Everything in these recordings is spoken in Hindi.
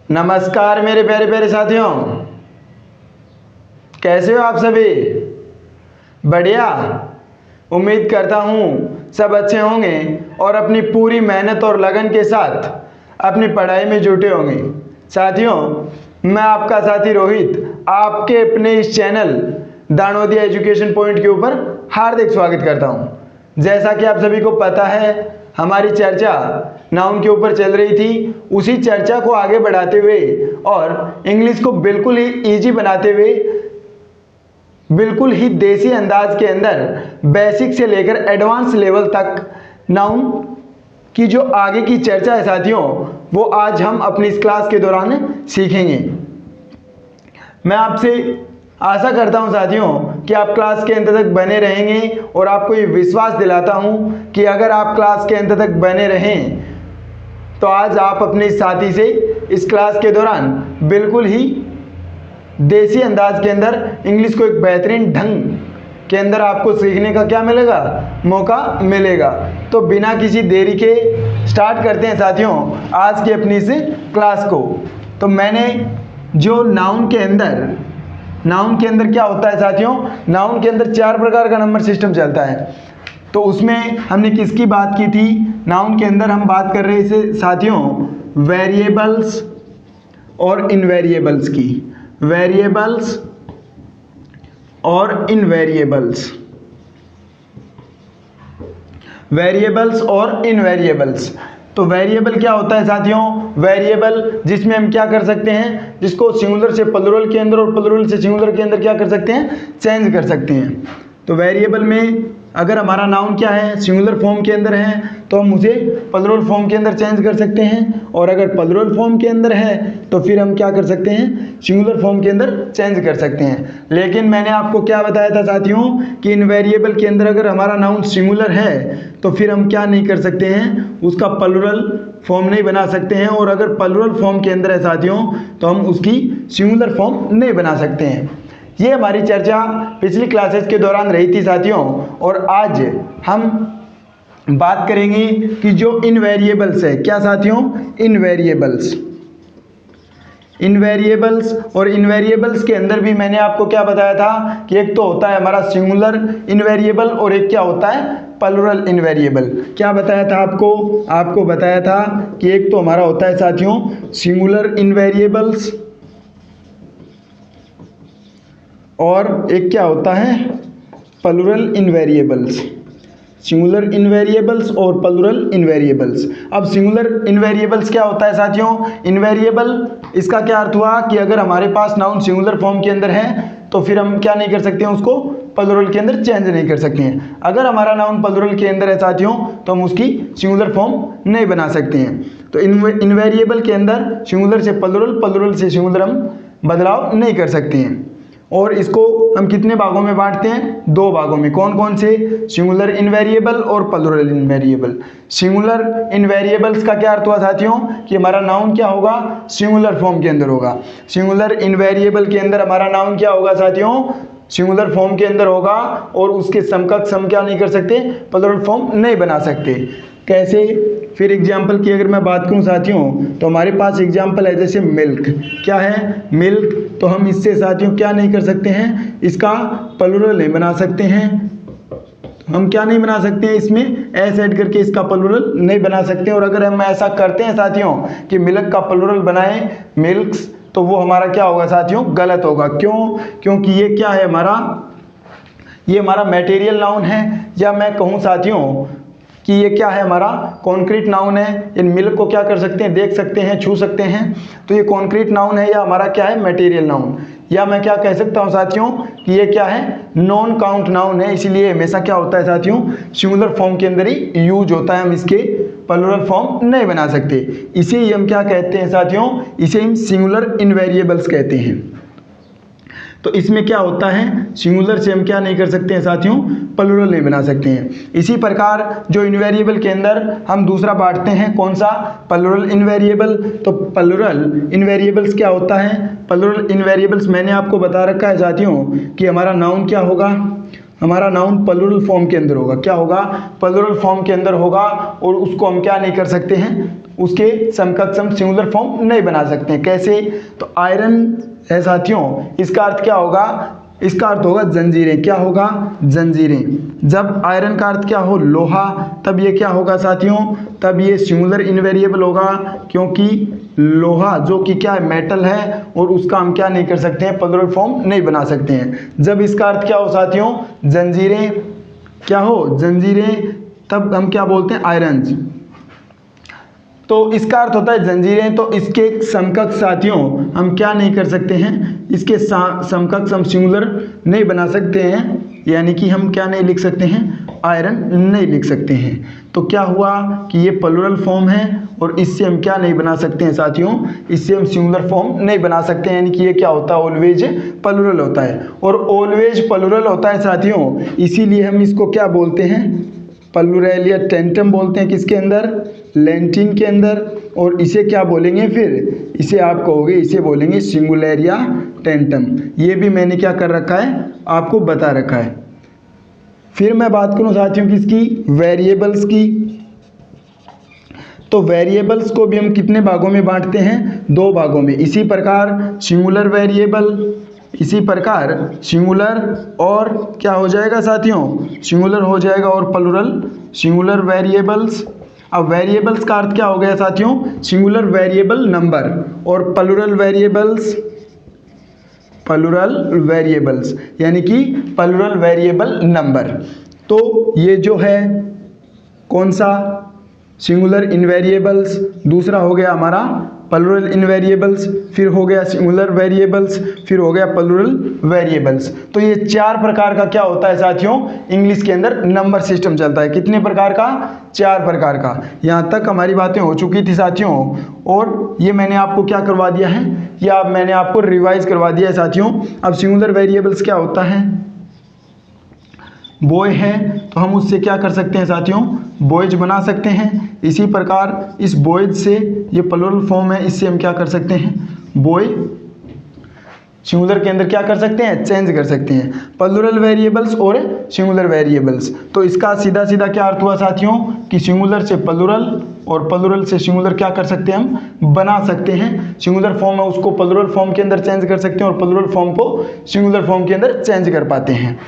नमस्कार मेरे प्यारे प्यारे साथियों, कैसे हो आप सभी? बढ़िया। उम्मीद करता हूँ सब अच्छे होंगे और अपनी पूरी मेहनत और लगन के साथ अपनी पढ़ाई में जुटे होंगे। साथियों, मैं आपका साथी रोहित आपके अपने इस चैनल दानोदिया एजुकेशन पॉइंट के ऊपर हार्दिक स्वागत करता हूँ। जैसा कि आप सभी को पता है, हमारी चर्चा नाउन के ऊपर चल रही थी। उसी चर्चा को आगे बढ़ाते हुए और इंग्लिश को बिल्कुल ही इजी बनाते हुए, बिल्कुल ही देसी अंदाज के अंदर बेसिक से लेकर एडवांस लेवल तक नाउन की जो आगे की चर्चा है साथियों, वो आज हम अपनी इस क्लास के दौरान सीखेंगे। मैं आपसे आशा करता हूं साथियों कि आप क्लास के अंत तक बने रहेंगे और आपको ये विश्वास दिलाता हूं कि अगर आप क्लास के अंत तक बने रहें तो आज आप अपने साथी से इस क्लास के दौरान बिल्कुल ही देसी अंदाज के अंदर इंग्लिश को एक बेहतरीन ढंग के अंदर आपको सीखने का क्या मिलेगा, मौका मिलेगा। तो बिना किसी देरी के स्टार्ट करते हैं साथियों आज की अपनी इस क्लास को। तो मैंने जो नाउन के अंदर क्या होता है साथियों, नाउन के अंदर 4 प्रकार का नंबर सिस्टम चलता है। तो उसमें हमने किसकी बात की थी? नाउन के अंदर हम बात कर रहे थे साथियों वेरिएबल्स और इनवेरिएबल्स की। वेरिएबल्स और इनवेरिएबल्स, वेरिएबल्स और इनवेरिएबल्स। तो वेरिएबल क्या होता है साथियों? वेरिएबल जिसमें हम क्या कर सकते हैं, जिसको सिंगुलर से प्लुरल के अंदर और प्लुरल से सिंगुलर के अंदर क्या कर सकते हैं, चेंज कर सकते हैं। तो वेरिएबल में अगर हमारा नाउन क्या है, सिंगुलर फॉर्म के अंदर है, तो हम उसे प्लुरल फॉर्म के अंदर चेंज कर सकते हैं, और अगर प्लुरल फॉर्म के अंदर है तो फिर हम क्या कर सकते हैं, सिंगुलर फॉर्म के अंदर चेंज कर सकते हैं। लेकिन मैंने आपको क्या बताया था साथियों कि इन वेरिएबल के अंदर अगर हमारा नाउन सिंगुलर है तो फिर हम क्या नहीं कर सकते हैं, उसका प्लुरल फॉर्म नहीं बना सकते हैं, और अगर प्लुरल फॉर्म के अंदर है साथियों तो हम उसकी सिंगुलर फॉर्म नहीं बना सकते हैं। ये हमारी चर्चा पिछली क्लासेस के दौरान रही थी साथियों, और आज हम बात करेंगे कि जो इनवेरिएबल्स है, क्या साथियों, इनवेरिएबल्स। इनवेरिएबल्स और इनवेरिएबल्स के अंदर भी मैंने आपको क्या बताया था कि एक तो होता है हमारा सिंगुलर इनवेरिएबल और एक क्या होता है, प्लुरल इनवेरिएबल। क्या बताया था आपको बताया था कि एक तो हमारा होता है साथियों सिंगुलर इनवेरिएबल्स और एक क्या होता है, प्लुरल इनवेरिएबल्स। सिंगुलर इनवेरिएबल्स और प्लुरल इनवेरिएबल्स। अब सिंगुलर इनवेरिएबल्स क्या होता है साथियों? इनवेरिएबल इसका क्या अर्थ हुआ कि अगर हमारे पास नाउन सिंगुलर फॉर्म के अंदर है तो फिर हम क्या नहीं कर सकते हैं, उसको प्लुरल के अंदर चेंज नहीं कर सकते हैं। अगर हमारा नाउन प्लुरल के अंदर है साथियों तो हम उसकी सिंगुलर फॉर्म नहीं बना सकते हैं। तो इनवेरिएबल के अंदर सिंगुलर से प्लुरल, प्लुरल से सिंगुलर हम बदलाव नहीं कर सकते हैं। और इसको हम कितने भागों में बांटते हैं? 2 भागों में। कौन कौन से? सिंगुलर इनवेरिएबल और प्लुरल इनवेरिएबल। सिंगुलर इनवेरिएबल्स का क्या अर्थ हुआ साथियों कि हमारा नाउन क्या होगा, सिंगुलर फॉर्म के अंदर होगा। सिंगुलर इनवेरिएबल के अंदर हमारा नाउन क्या होगा साथियों, सिंगुलर फॉर्म के अंदर होगा, और उसके समकक्ष हम क्या नहीं कर सकते, प्लुरल फॉर्म नहीं बना सकते। कैसे? फिर एग्जाम्पल की अगर मैं बात करूं साथियों तो हमारे पास एग्जाम्पल है जैसे मिल्क। क्या है? मिल्क। तो हम इससे साथियों क्या नहीं कर सकते हैं, इसका प्लुरल नहीं बना सकते हैं। हम क्या नहीं बना सकते हैं, इसमें एस ऐड करके इसका प्लुरल नहीं बना सकते। और अगर हम ऐसा करते हैं साथियों कि मिल्क का प्लुरल बनाएं मिल्क्स, तो वो हमारा क्या होगा साथियों, गलत होगा। क्यों? क्योंकि ये क्या है हमारा, ये हमारा मटेरियल नाउन है, या मैं कहूँ साथियों कि ये क्या है, हमारा कॉन्क्रीट नाउन है। इन मिल्क को क्या कर सकते हैं, देख सकते हैं, छू सकते हैं। तो ये कॉन्क्रीट नाउन है या हमारा क्या है, मटेरियल नाउन। या मैं क्या कह सकता हूँ साथियों कि ये क्या है, नॉन काउंट नाउन है। इसलिए हमेशा क्या होता है साथियों, सिंगुलर फॉर्म के अंदर ही यूज होता है, हम इसके प्लुरल फॉर्म नहीं बना सकते। इसे ही हम क्या कहते हैं साथियों, इसे हम सिंगुलर इनवेरिएबल्स कहते हैं। तो इसमें क्या होता है, सिंगुलर से हम क्या नहीं कर सकते हैं साथियों, प्लुरल नहीं बना सकते हैं। इसी प्रकार जो इनवेरिएबल के अंदर हम दूसरा बांटते हैं, कौन सा, प्लुरल इनवेरिएबल। तो प्लुरल इनवेरिएबल्स क्या होता है, प्लुरल इनवेरिएबल्स मैंने आपको बता रखा है साथियों कि हमारा नाउन क्या होगा, हमारा नाउन प्लूरल फॉर्म के अंदर होगा। क्या होगा? प्लूरल फॉर्म के अंदर होगा और उसको हम क्या नहीं कर सकते हैं, उसके समकक्ष हम सिंगुलर फॉर्म नहीं बना सकते हैं। कैसे? तो आयरन है साथियों, इसका अर्थ क्या होगा? इसका अर्थ होगा जंजीरें। क्या होगा? जंजीरें। जब आयरन का अर्थ क्या हो? लोहा, तब ये क्या होगा साथियों? तब ये सिंगुलर इनवेरिएबल होगा, क्योंकि लोहा जो कि क्या है? मेटल है, और उसका हम क्या नहीं कर सकते हैं? प्लूरल फॉर्म नहीं बना सकते हैं। जब इसका अर्थ क्या हो साथियों? जंजीरें। क्या हो? जंजीरें। तब हम क्या बोलते हैं? आयरन्स। तो इसका अर्थ होता है जंजीरें। तो इसके समकक्ष साथियों हम क्या नहीं कर सकते हैं? इसके समकक्ष हम सिंगुलर नहीं बना सकते हैं, यानी कि हम क्या नहीं लिख सकते हैं? आयरन नहीं लिख सकते हैं। तो क्या हुआ कि ये प्लूरल फॉर्म है, और इससे हम क्या नहीं बना सकते हैं साथियों? इससे हम सिंगुलर फॉर्म नहीं बना सकते हैं, यानी कि ये क्या होता है? ऑलवेज प्लूरल होता है। और ऑलवेज प्लूरल होता है साथियों, इसीलिए हम इसको क्या बोलते हैं? प्लूरल या टेंटम बोलते हैं। किसके अंदर? लैटिन के अंदर। और इसे क्या बोलेंगे फिर? इसे आप कहोगे, इसे बोलेंगे सिंगुलर या टेंटम। ये भी मैंने क्या कर रखा है? आपको बता रखा है। फिर मैं बात करूं साथियों किसकी? वेरिएबल्स की। तो वेरिएबल्स को भी हम कितने भागों में बांटते हैं? 2 भागों में। इसी प्रकार सिंगुलर वेरिएबल, इसी प्रकार सिंगुलर और क्या हो जाएगा साथियों? सिंगुलर हो जाएगा और प्लूरल, सिंगुलर वेरिएबल्स। अब वेरिएबल्स का अर्थ क्या हो गया साथियों? सिंगुलर वेरिएबल नंबर, और प्लूरल वेरिएबल्स, प्लूरल वेरिएबल्स यानी कि प्लूरल वेरिएबल नंबर। तो ये जो है कौन सा? सिंगुलर इनवेरिएबल्स। दूसरा हो गया हमारा प्लूरल इनवेरिएबल्स, फिर हो गया सिंगुलर वेरिएबल्स, फिर हो गया प्लूरल वेरिएबल्स। तो ये 4 प्रकार का क्या होता है साथियों? इंग्लिश के अंदर नंबर सिस्टम चलता है। कितने प्रकार का? 4 प्रकार का। यहाँ तक हमारी बातें हो चुकी थी साथियों, और ये मैंने आपको क्या करवा दिया है? या मैंने आपको रिवाइज करवा दिया है साथियों। अब सिंगुलर वेरिएबल्स क्या होता है? बॉय है, तो हम उससे क्या कर सकते हैं साथियों? बॉयज बना सकते हैं। इसी प्रकार इस बॉयज से, ये प्लूरल फॉर्म है, इससे हम क्या कर सकते हैं? बॉय सिंगुलर के अंदर क्या कर सकते हैं? चेंज कर सकते हैं। प्लूरल वेरिएबल्स और सिंगुलर वेरिएबल्स। तो इसका सीधा सीधा क्या अर्थ हुआ साथियों? कि सिंगुलर से प्लूरल और प्लूरल से सिंगुलर क्या कर सकते हैं? हम बना सकते हैं। सिंगुलर फॉर्म है उसको प्लूरल फॉर्म के अंदर चेंज कर सकते हैं, और प्लूरल फॉर्म को सिंगुलर फॉर्म के अंदर चेंज कर पाते हैं।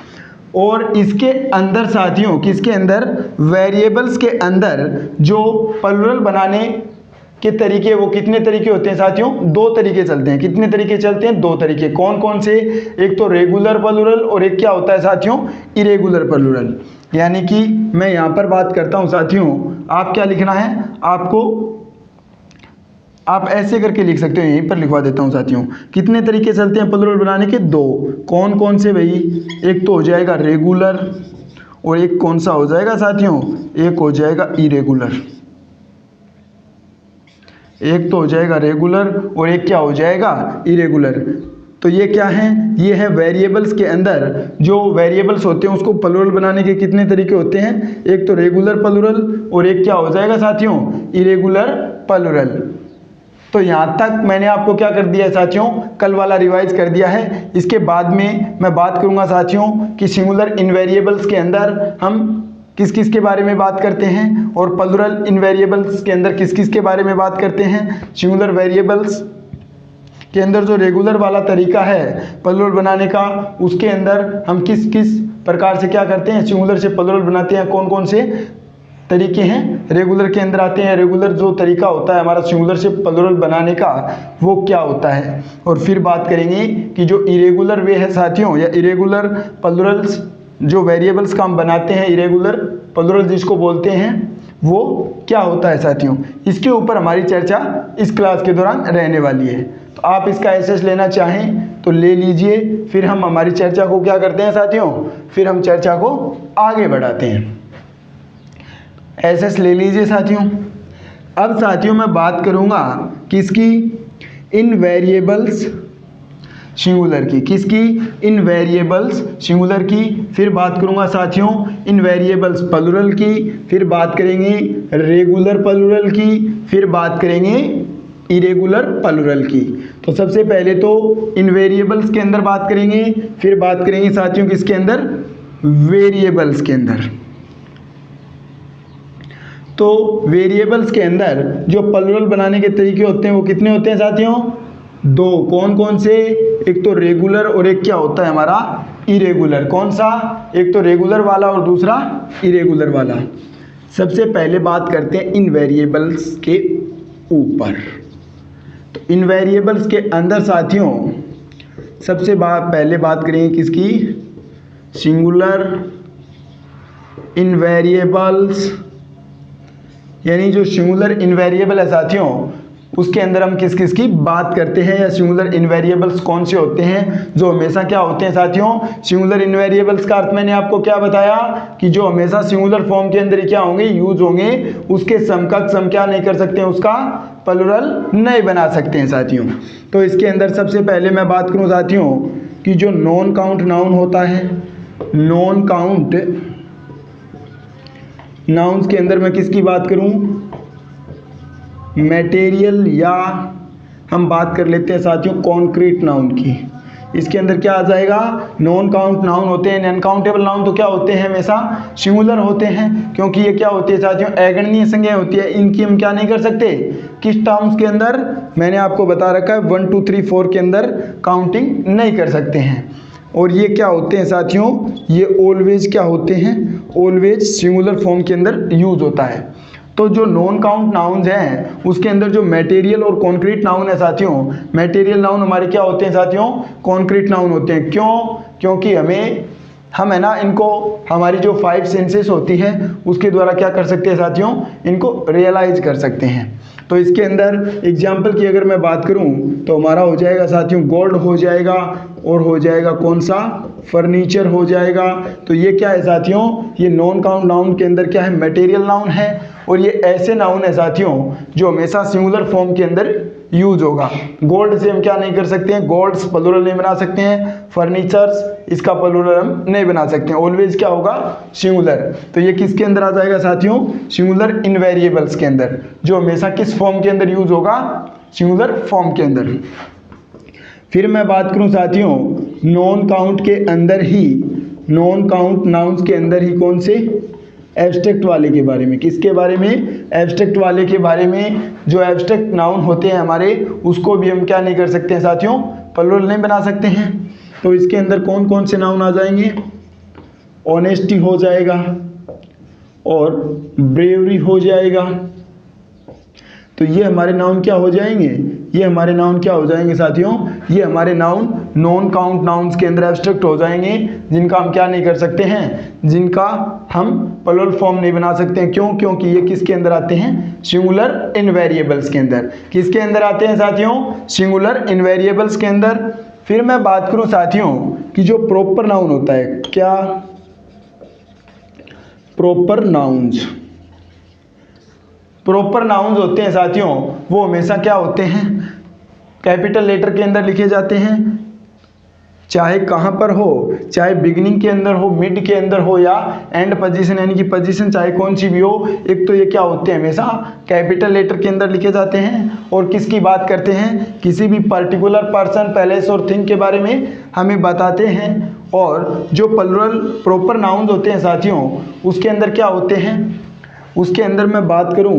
और इसके अंदर साथियों, किसके अंदर? वेरिएबल्स के अंदर जो प्लूरल बनाने के तरीके, वो कितने तरीके होते हैं साथियों? 2 तरीके चलते हैं। कितने तरीके चलते हैं? 2 तरीके। कौन कौन से? एक तो रेगुलर प्लूरल, और एक क्या होता है साथियों? Irregular plural. यानी कि मैं यहाँ पर बात करता हूँ साथियों, आप क्या लिखना है आपको? आप ऐसे करके लिख सकते हो, यहीं पर लिखवा देता हूँ साथियों। कितने तरीके चलते हैं प्लूरल बनाने के? 2। कौन कौन से भाई? एक तो हो जाएगा रेगुलर, और एक कौन सा हो जाएगा साथियों? एक हो जाएगा इरेगुलर। एक तो हो जाएगा रेगुलर, और एक क्या हो जाएगा? इरेगुलर। तो ये क्या है? ये है वेरिएबल्स के अंदर जो वेरिएबल्स होते हैं उसको प्लूरल बनाने के कितने तरीके होते हैं? एक तो रेगुलर प्लूरल, और एक क्या हो जाएगा साथियों? Irregular plural. तो यहाँ तक मैंने आपको क्या कर दिया है साथियों? कल वाला रिवाइज कर दिया है। इसके बाद में मैं बात करूँगा साथियों कि सिंगुलर इनवेरिएबल्स के अंदर हम किस किस के बारे में बात करते हैं, और प्लूरल इनवेरिएबल्स के अंदर किस किस के बारे में बात करते हैं। सिंगुलर वेरिएबल्स के अंदर जो रेगुलर वाला तरीका है प्लूरल बनाने का, उसके अंदर हम किस किस प्रकार से क्या करते हैं? सिंगुलर से प्लूरल बनाते हैं। कौन कौन से तरीके हैं? रेगुलर के अंदर आते हैं। रेगुलर जो तरीका होता है हमारा सिंगुलर से प्लूरल बनाने का, वो क्या होता है? और फिर बात करेंगे कि जो इरेगुलर वे है साथियों, या इरेगुलर प्लूरल्स जो वेरिएबल्स का हम बनाते हैं, इरेगुलर प्लूरल जिसको बोलते हैं, वो क्या होता है साथियों। इसके ऊपर हमारी चर्चा इस क्लास के दौरान रहने वाली है। तो आप इसका एसएस लेना चाहें तो ले लीजिए। फिर हम हमारी चर्चा को क्या करते हैं साथियों? फिर हम चर्चा को आगे बढ़ाते हैं। एसएस ले लीजिए साथियों। अब साथियों मैं बात करूंगा किसकी? इन वेरिएबल्स सिंगुलर की। किसकी? इन वेरिएबल्स सिंगुलर की। फिर बात करूंगा साथियों इन वेरिएबल्स प्लूरल की। फिर बात करेंगे रेगुलर प्लूरल की। फिर बात करेंगे इरेगुलर प्लूरल की। तो सबसे पहले तो इन वेरिएबल्स के अंदर बात करेंगे, फिर बात करेंगे साथियों किसके अंदर? वेरिएबल्स के अंदर। तो वेरिएबल्स के अंदर जो प्लुरल बनाने के तरीके होते हैं वो कितने होते हैं साथियों? दो। कौन कौन से? एक तो रेगुलर और एक क्या होता है हमारा इरेगुलर। कौन सा? एक तो रेगुलर वाला और दूसरा इरेगुलर वाला। सबसे पहले बात करते हैं इन वेरिएबल्स के ऊपर। तो इन वेरिएबल्स के अंदर साथियों सबसे पहले बात करेंगे किसकी? सिंगुलर इनवेरिएबल्स, यानी जो सिंगुलर इनवेरिएबल है साथियों उसके अंदर हम किस किस की बात करते हैं, या सिंगुलर इनवेरिएबल्स कौन से होते हैं जो हमेशा क्या होते हैं साथियों? सिंगुलर इनवेरिएबल्स का अर्थ मैंने आपको क्या बताया कि जो हमेशा सिंगुलर फॉर्म के अंदर क्या होंगे? यूज होंगे। उसके समकक्ष हम क्या नहीं कर सकते हैं? उसका प्लुरल नहीं बना सकते हैं साथियों। तो इसके अंदर सबसे पहले मैं बात करूं साथियों कि जो नॉन काउंट नाउन होता है, नॉन काउंट नाउन्स के अंदर मैं किसकी बात करूं? मटेरियल, या हम बात कर लेते हैं साथियों कॉन्क्रीट नाउन की। इसके अंदर क्या आ जाएगा? नॉन काउंट नाउन होते हैं। अनकाउंटेबल नाउन तो क्या होते हैं? हमेशा सिंगुलर होते हैं, क्योंकि ये क्या होती है साथियों? अगणनीय संज्ञा होती है। इनकी हम क्या नहीं कर सकते? किस टर्म्स के अंदर? मैंने आपको बता रखा है 1 2 3 4 के अंदर काउंटिंग नहीं कर सकते हैं। और ये क्या होते हैं साथियों? ये ऑलवेज क्या होते हैं? ऑलवेज सिंगुलर फॉर्म के अंदर यूज होता है। तो जो नॉन काउंट नाउन्स हैं उसके अंदर जो मटेरियल और कॉन्क्रीट नाउन है साथियों, मटेरियल नाउन हमारे क्या होते हैं साथियों? कॉन्क्रीट नाउन होते हैं। क्यों? क्योंकि हम है ना इनको हमारी जो 5 सेंसेस होती है उसके द्वारा क्या कर सकते हैं साथियों? इनको रियलाइज कर सकते हैं। तो इसके अंदर एग्जाम्पल की अगर मैं बात करूं तो हमारा हो जाएगा साथियों गोल्ड हो जाएगा, और हो जाएगा कौन सा? फर्नीचर हो जाएगा। तो ये क्या है साथियों? ये नॉन काउंट नाउन के अंदर क्या है? मटेरियल नाउन है। और ये ऐसे नाउन है साथियों जो हमेशा सिंगुलर फॉर्म के अंदर यूज होगा। गोल्ड से हम क्या नहीं कर सकते हैं? गोल्ड्स प्लुरल नहीं बना सकते हैं। फर्नीचर्स इसका प्लुरल हम नहीं बना सकते हैं। ऑलवेज क्या होगा? सिंगुलर। तो ये किसके अंदर आ जाएगा साथियों? सिंगुलर इनवेरिएबल्स के अंदर, जो हमेशा किस फॉर्म के अंदर यूज होगा? सिंगुलर फॉर्म के अंदर। फिर मैं बात करूं साथियों नॉन काउंट के अंदर ही, नॉन काउंट नाउन्स के अंदर ही कौन से? एब्स्ट्रैक्ट वाले के बारे में। किसके बारे में? एब्स्ट्रैक्ट वाले के बारे में। जो एब्स्ट्रैक्ट नाउन होते हैं हमारे उसको भी हम क्या नहीं कर सकते हैं साथियों? प्लुरल नहीं बना सकते हैं। तो इसके अंदर कौन कौन से नाउन आ जाएंगे? ऑनेस्टी हो जाएगा और ब्रेवरी हो जाएगा। तो ये हमारे नाउन क्या हो जाएंगे? ये हमारे नाउन क्या हो जाएंगे साथियों? ये हमारे नाउन नॉन काउंट नाउन्स के अंदर एब्स्ट्रैक्ट हो जाएंगे, जिनका हम क्या नहीं कर सकते हैं? जिनका हम प्लुरल फॉर्म नहीं बना सकते हैं। क्यों? क्योंकि ये किसके अंदर आते हैं? सिंगुलर इनवेरिएबल्स के अंदर। किसके अंदर आते हैं साथियों? सिंगुलर इनवेरिएबल्स के अंदर। फिर मैं बात करूं साथियों कि जो प्रॉपर नाउन होता है, क्या? Proper nouns. प्रॉपर नाउन्स होते हैं साथियों वो हमेशा क्या होते हैं? कैपिटल लेटर के अंदर लिखे जाते हैं, चाहे कहाँ पर हो, चाहे बिगिनिंग के अंदर हो, मिड के अंदर हो, या एंड पोजीशन, यानी कि पोजीशन चाहे कौन सी भी हो। एक तो ये क्या होते हैं? हमेशा कैपिटल लेटर के अंदर लिखे जाते हैं। और किसकी बात करते हैं? किसी भी पर्टिकुलर पर्सन, प्लेस और थिंग के बारे में हमें बताते हैं। और जो प्लुरल प्रॉपर नाउन्स होते हैं साथियों उसके अंदर क्या होते हैं? उसके अंदर मैं बात करूं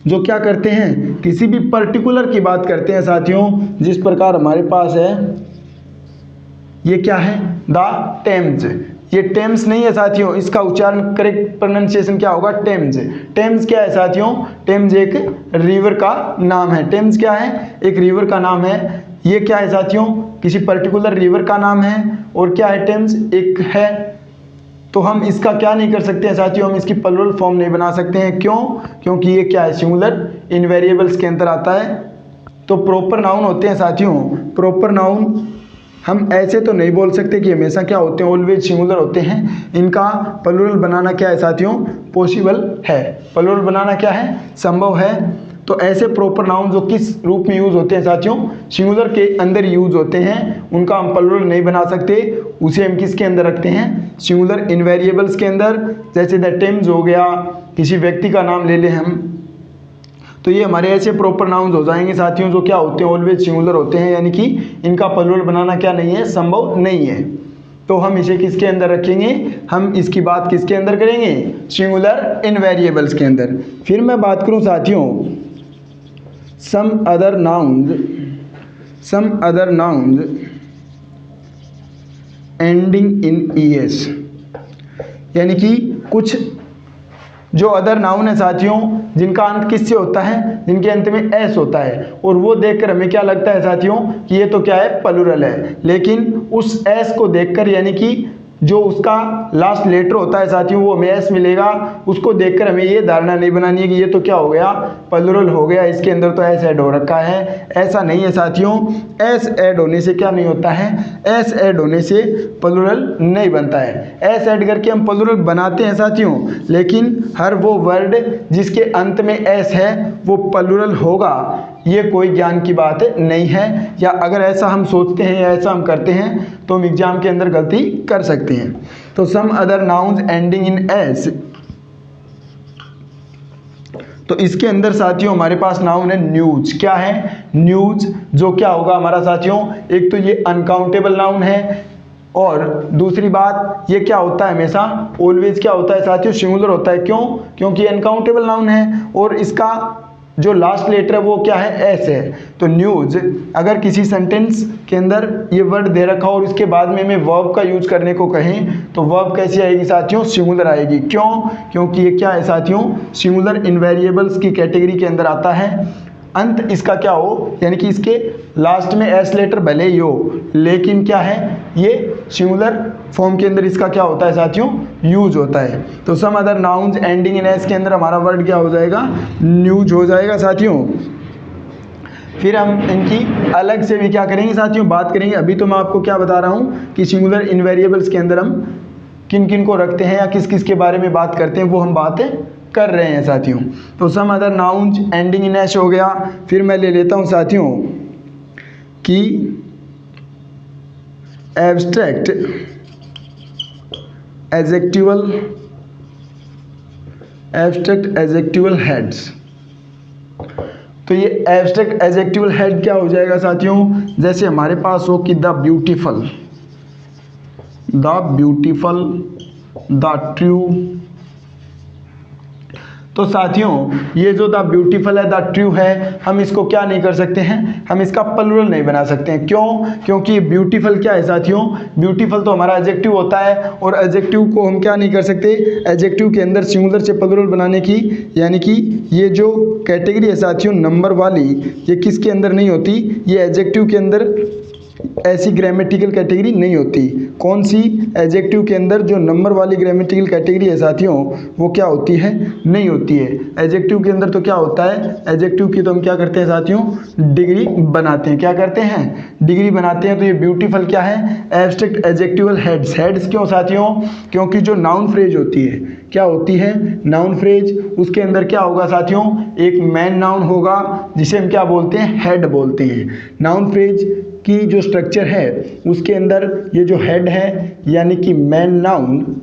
जो क्या करते हैं? किसी भी पर्टिकुलर की बात करते हैं साथियों। जिस प्रकार हमारे पास है ये क्या है? The Thames. ये टेम्स नहीं है साथियों, इसका उच्चारण करेक्ट प्रोनाउंसिएशन क्या होगा? टेम्स। टेम्स क्या है साथियों? टेम्स एक रिवर का नाम है। टेम्स क्या है? एक रिवर का नाम है। ये क्या है साथियों? किसी पर्टिकुलर रिवर का नाम है। और क्या है? टेम्स एक है। तो हम इसका क्या नहीं कर सकते हैं साथियों? हम इसकी प्लुरल फॉर्म नहीं बना सकते हैं। क्यों? क्योंकि ये क्या है? सिंगुलर इनवेरिएबल्स के अंदर आता है। तो प्रॉपर नाउन होते हैं साथियों, प्रॉपर नाउन हम ऐसे तो नहीं बोल सकते कि हमेशा क्या होते हैं? ऑलवेज सिंगुलर होते हैं। इनका प्लुरल बनाना क्या है साथियों? पॉसिबल है। प्लुरल बनाना क्या है? संभव है। तो ऐसे प्रॉपर नाउन जो किस रूप में यूज होते हैं साथियों? सिंगुलर के अंदर यूज होते हैं, उनका हम प्लुरल नहीं बना सकते। उसे हम किसके अंदर रखते हैं? सिंगुलर इनवेरिएबल्स के अंदर। जैसे द टेम्स हो गया, किसी व्यक्ति का नाम ले लें हम, तो ये हमारे ऐसे प्रॉपर नाउन्स हो जाएंगे साथियों जो क्या होते हैं? ऑलवेज सिंगुलर होते हैं, यानी कि इनका प्लुरल बनाना क्या नहीं है? संभव नहीं है। तो हम इसे किसके अंदर रखेंगे, हम इसकी बात किसके अंदर करेंगे, सिंगुलर इनवेरिएबल्स के अंदर। फिर मैं बात करूं साथियों some other nouns ending in E S, यानी कि कुछ जो अदर नाउन है साथियों जिनका अंत किससे होता है, जिनके अंत में एस होता है, और वो देखकर हमें क्या लगता है साथियों कि ये तो क्या है, प्लुरल है। लेकिन उस एस को देखकर, यानी कि जो उसका लास्ट लेटर होता है साथियों वो हमें एस मिलेगा, उसको देखकर हमें ये धारणा नहीं बनानी है कि ये तो क्या हो गया, प्लुरल हो गया, इसके अंदर तो एस ऐड हो रखा है। ऐसा नहीं है साथियों, एस ऐड होने से क्या नहीं होता है, एस ऐड होने से प्लुरल नहीं बनता है। एस ऐड करके हम प्लुरल बनाते हैं साथियों, लेकिन हर वो वर्ड जिसके अंत में एस है वो प्लुरल होगा, ये कोई ज्ञान की बात नहीं है। या अगर ऐसा हम सोचते हैं या ऐसा हम करते हैं तो हम एग्जाम के अंदर गलती कर सकते हैं। तो some other nouns ending in S, तो इसके अंदर साथियों हमारे पास नाउन है न्यूज। क्या है, न्यूज, जो क्या होगा हमारा साथियों, एक तो ये अनकाउंटेबल नाउन है, और दूसरी बात ये क्या होता है, हमेशा ऑलवेज क्या होता है साथियों, सिंगुलर होता है। क्यों, क्योंकि अनकाउंटेबल नाउन है और इसका जो लास्ट लेटर है वो क्या है, एस है। तो न्यूज, अगर किसी सेंटेंस के अंदर ये वर्ड दे रखा हो और इसके बाद में हमें वर्ब का यूज करने को कहें तो वर्ब कैसी आएगी साथियों, सिंगुलर आएगी। क्यों, क्योंकि ये क्या है साथियों, सिंगुलर इनवेरिएबल्स की कैटेगरी के अंदर आता है। अंत इसका क्या हो, यानी कि इसके लास्ट में एस लेटर भले ही हो, लेकिन क्या है, ये सिंगुलर फॉर्म के अंदर इसका क्या होता है साथियों, यूज होता है। तो some other nouns ending in S के अंदर हमारा वर्ड क्या हो जाएगा, न्यूज हो जाएगा साथियों। फिर हम इनकी अलग से भी क्या करेंगे साथियों, बात करेंगे। अभी तो मैं आपको क्या बता रहा हूँ कि सिंगुलर इनवेरिएबल्स के अंदर हम किन किन को रखते हैं या किस किस के बारे में बात करते हैं, वो हम बातें कर रहे हैं साथियों। तो some other nouns ending in S हो गया। फिर मैं ले लेता हूं साथियों कि एब्स्ट्रैक्ट एडजेक्टिवल हेड्स। तो ये एब्स्ट्रैक्ट एडजेक्टिवल हेड क्या हो जाएगा साथियों, जैसे हमारे पास हो कि द ब्यूटीफुल, द ट्रू। तो साथियों ये जो द ब्यूटीफुल है, द ट्रू है, हम इसको क्या नहीं कर सकते हैं, हम इसका प्लुरल नहीं बना सकते हैं। क्यों, क्योंकि ब्यूटीफुल क्या है साथियों, ब्यूटीफुल तो हमारा एडजेक्टिव होता है, और एडजेक्टिव को हम क्या नहीं कर सकते, एडजेक्टिव के अंदर सिंगुलर से प्लुरल बनाने की, यानी कि ये जो कैटेगरी है साथियों नंबर वाली, ये किसके अंदर नहीं होती, ये एडजेक्टिव के अंदर ऐसी ग्रामेटिकल कैटेगरी नहीं होती। कौन सी, एडजेक्टिव के अंदर जो नंबर वाली ग्रामेटिकल कैटेगरी है साथियों वो क्या होती है, नहीं होती है। एडजेक्टिव के अंदर तो क्या होता है, एडजेक्टिव की तो हम क्या करते हैं साथियों, डिग्री बनाते हैं। क्या करते हैं, डिग्री बनाते हैं। तो ये ब्यूटीफुल क्या है, एब्स्ट्रैक्ट एडजेक्टिवल हेड्स। हेड्स क्यों साथियों, क्योंकि जो नाउन फ्रेज होती है, क्या होती है, नाउन फ्रेज, उसके अंदर क्या होगा साथियों, एक मेन नाउन होगा जिसे हम क्या बोलते हैं, हेड बोलते हैं। नाउन फ्रेज की जो स्ट्रक्चर है उसके अंदर ये जो हेड है यानी कि मेन नाउन,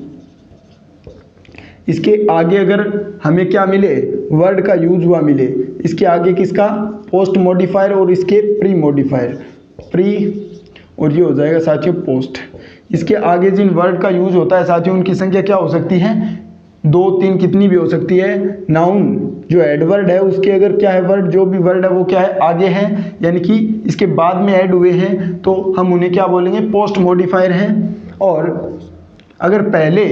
इसके आगे अगर हमें क्या मिले, वर्ड का यूज हुआ मिले, इसके आगे किसका, पोस्ट मॉडिफायर और इसके प्री मॉडिफायर, प्री और ये हो जाएगा साथियों पोस्ट। इसके आगे जिन वर्ड का यूज होता है साथियों उनकी संख्या क्या हो सकती है, 2 3 कितनी भी हो सकती है। नाउन जो एडवर्ड है उसके अगर क्या है, वर्ड जो भी वर्ड है वो क्या है, आगे है, यानी कि इसके बाद में ऐड हुए हैं तो हम उन्हें क्या बोलेंगे, पोस्ट मॉडिफायर हैं। और अगर पहले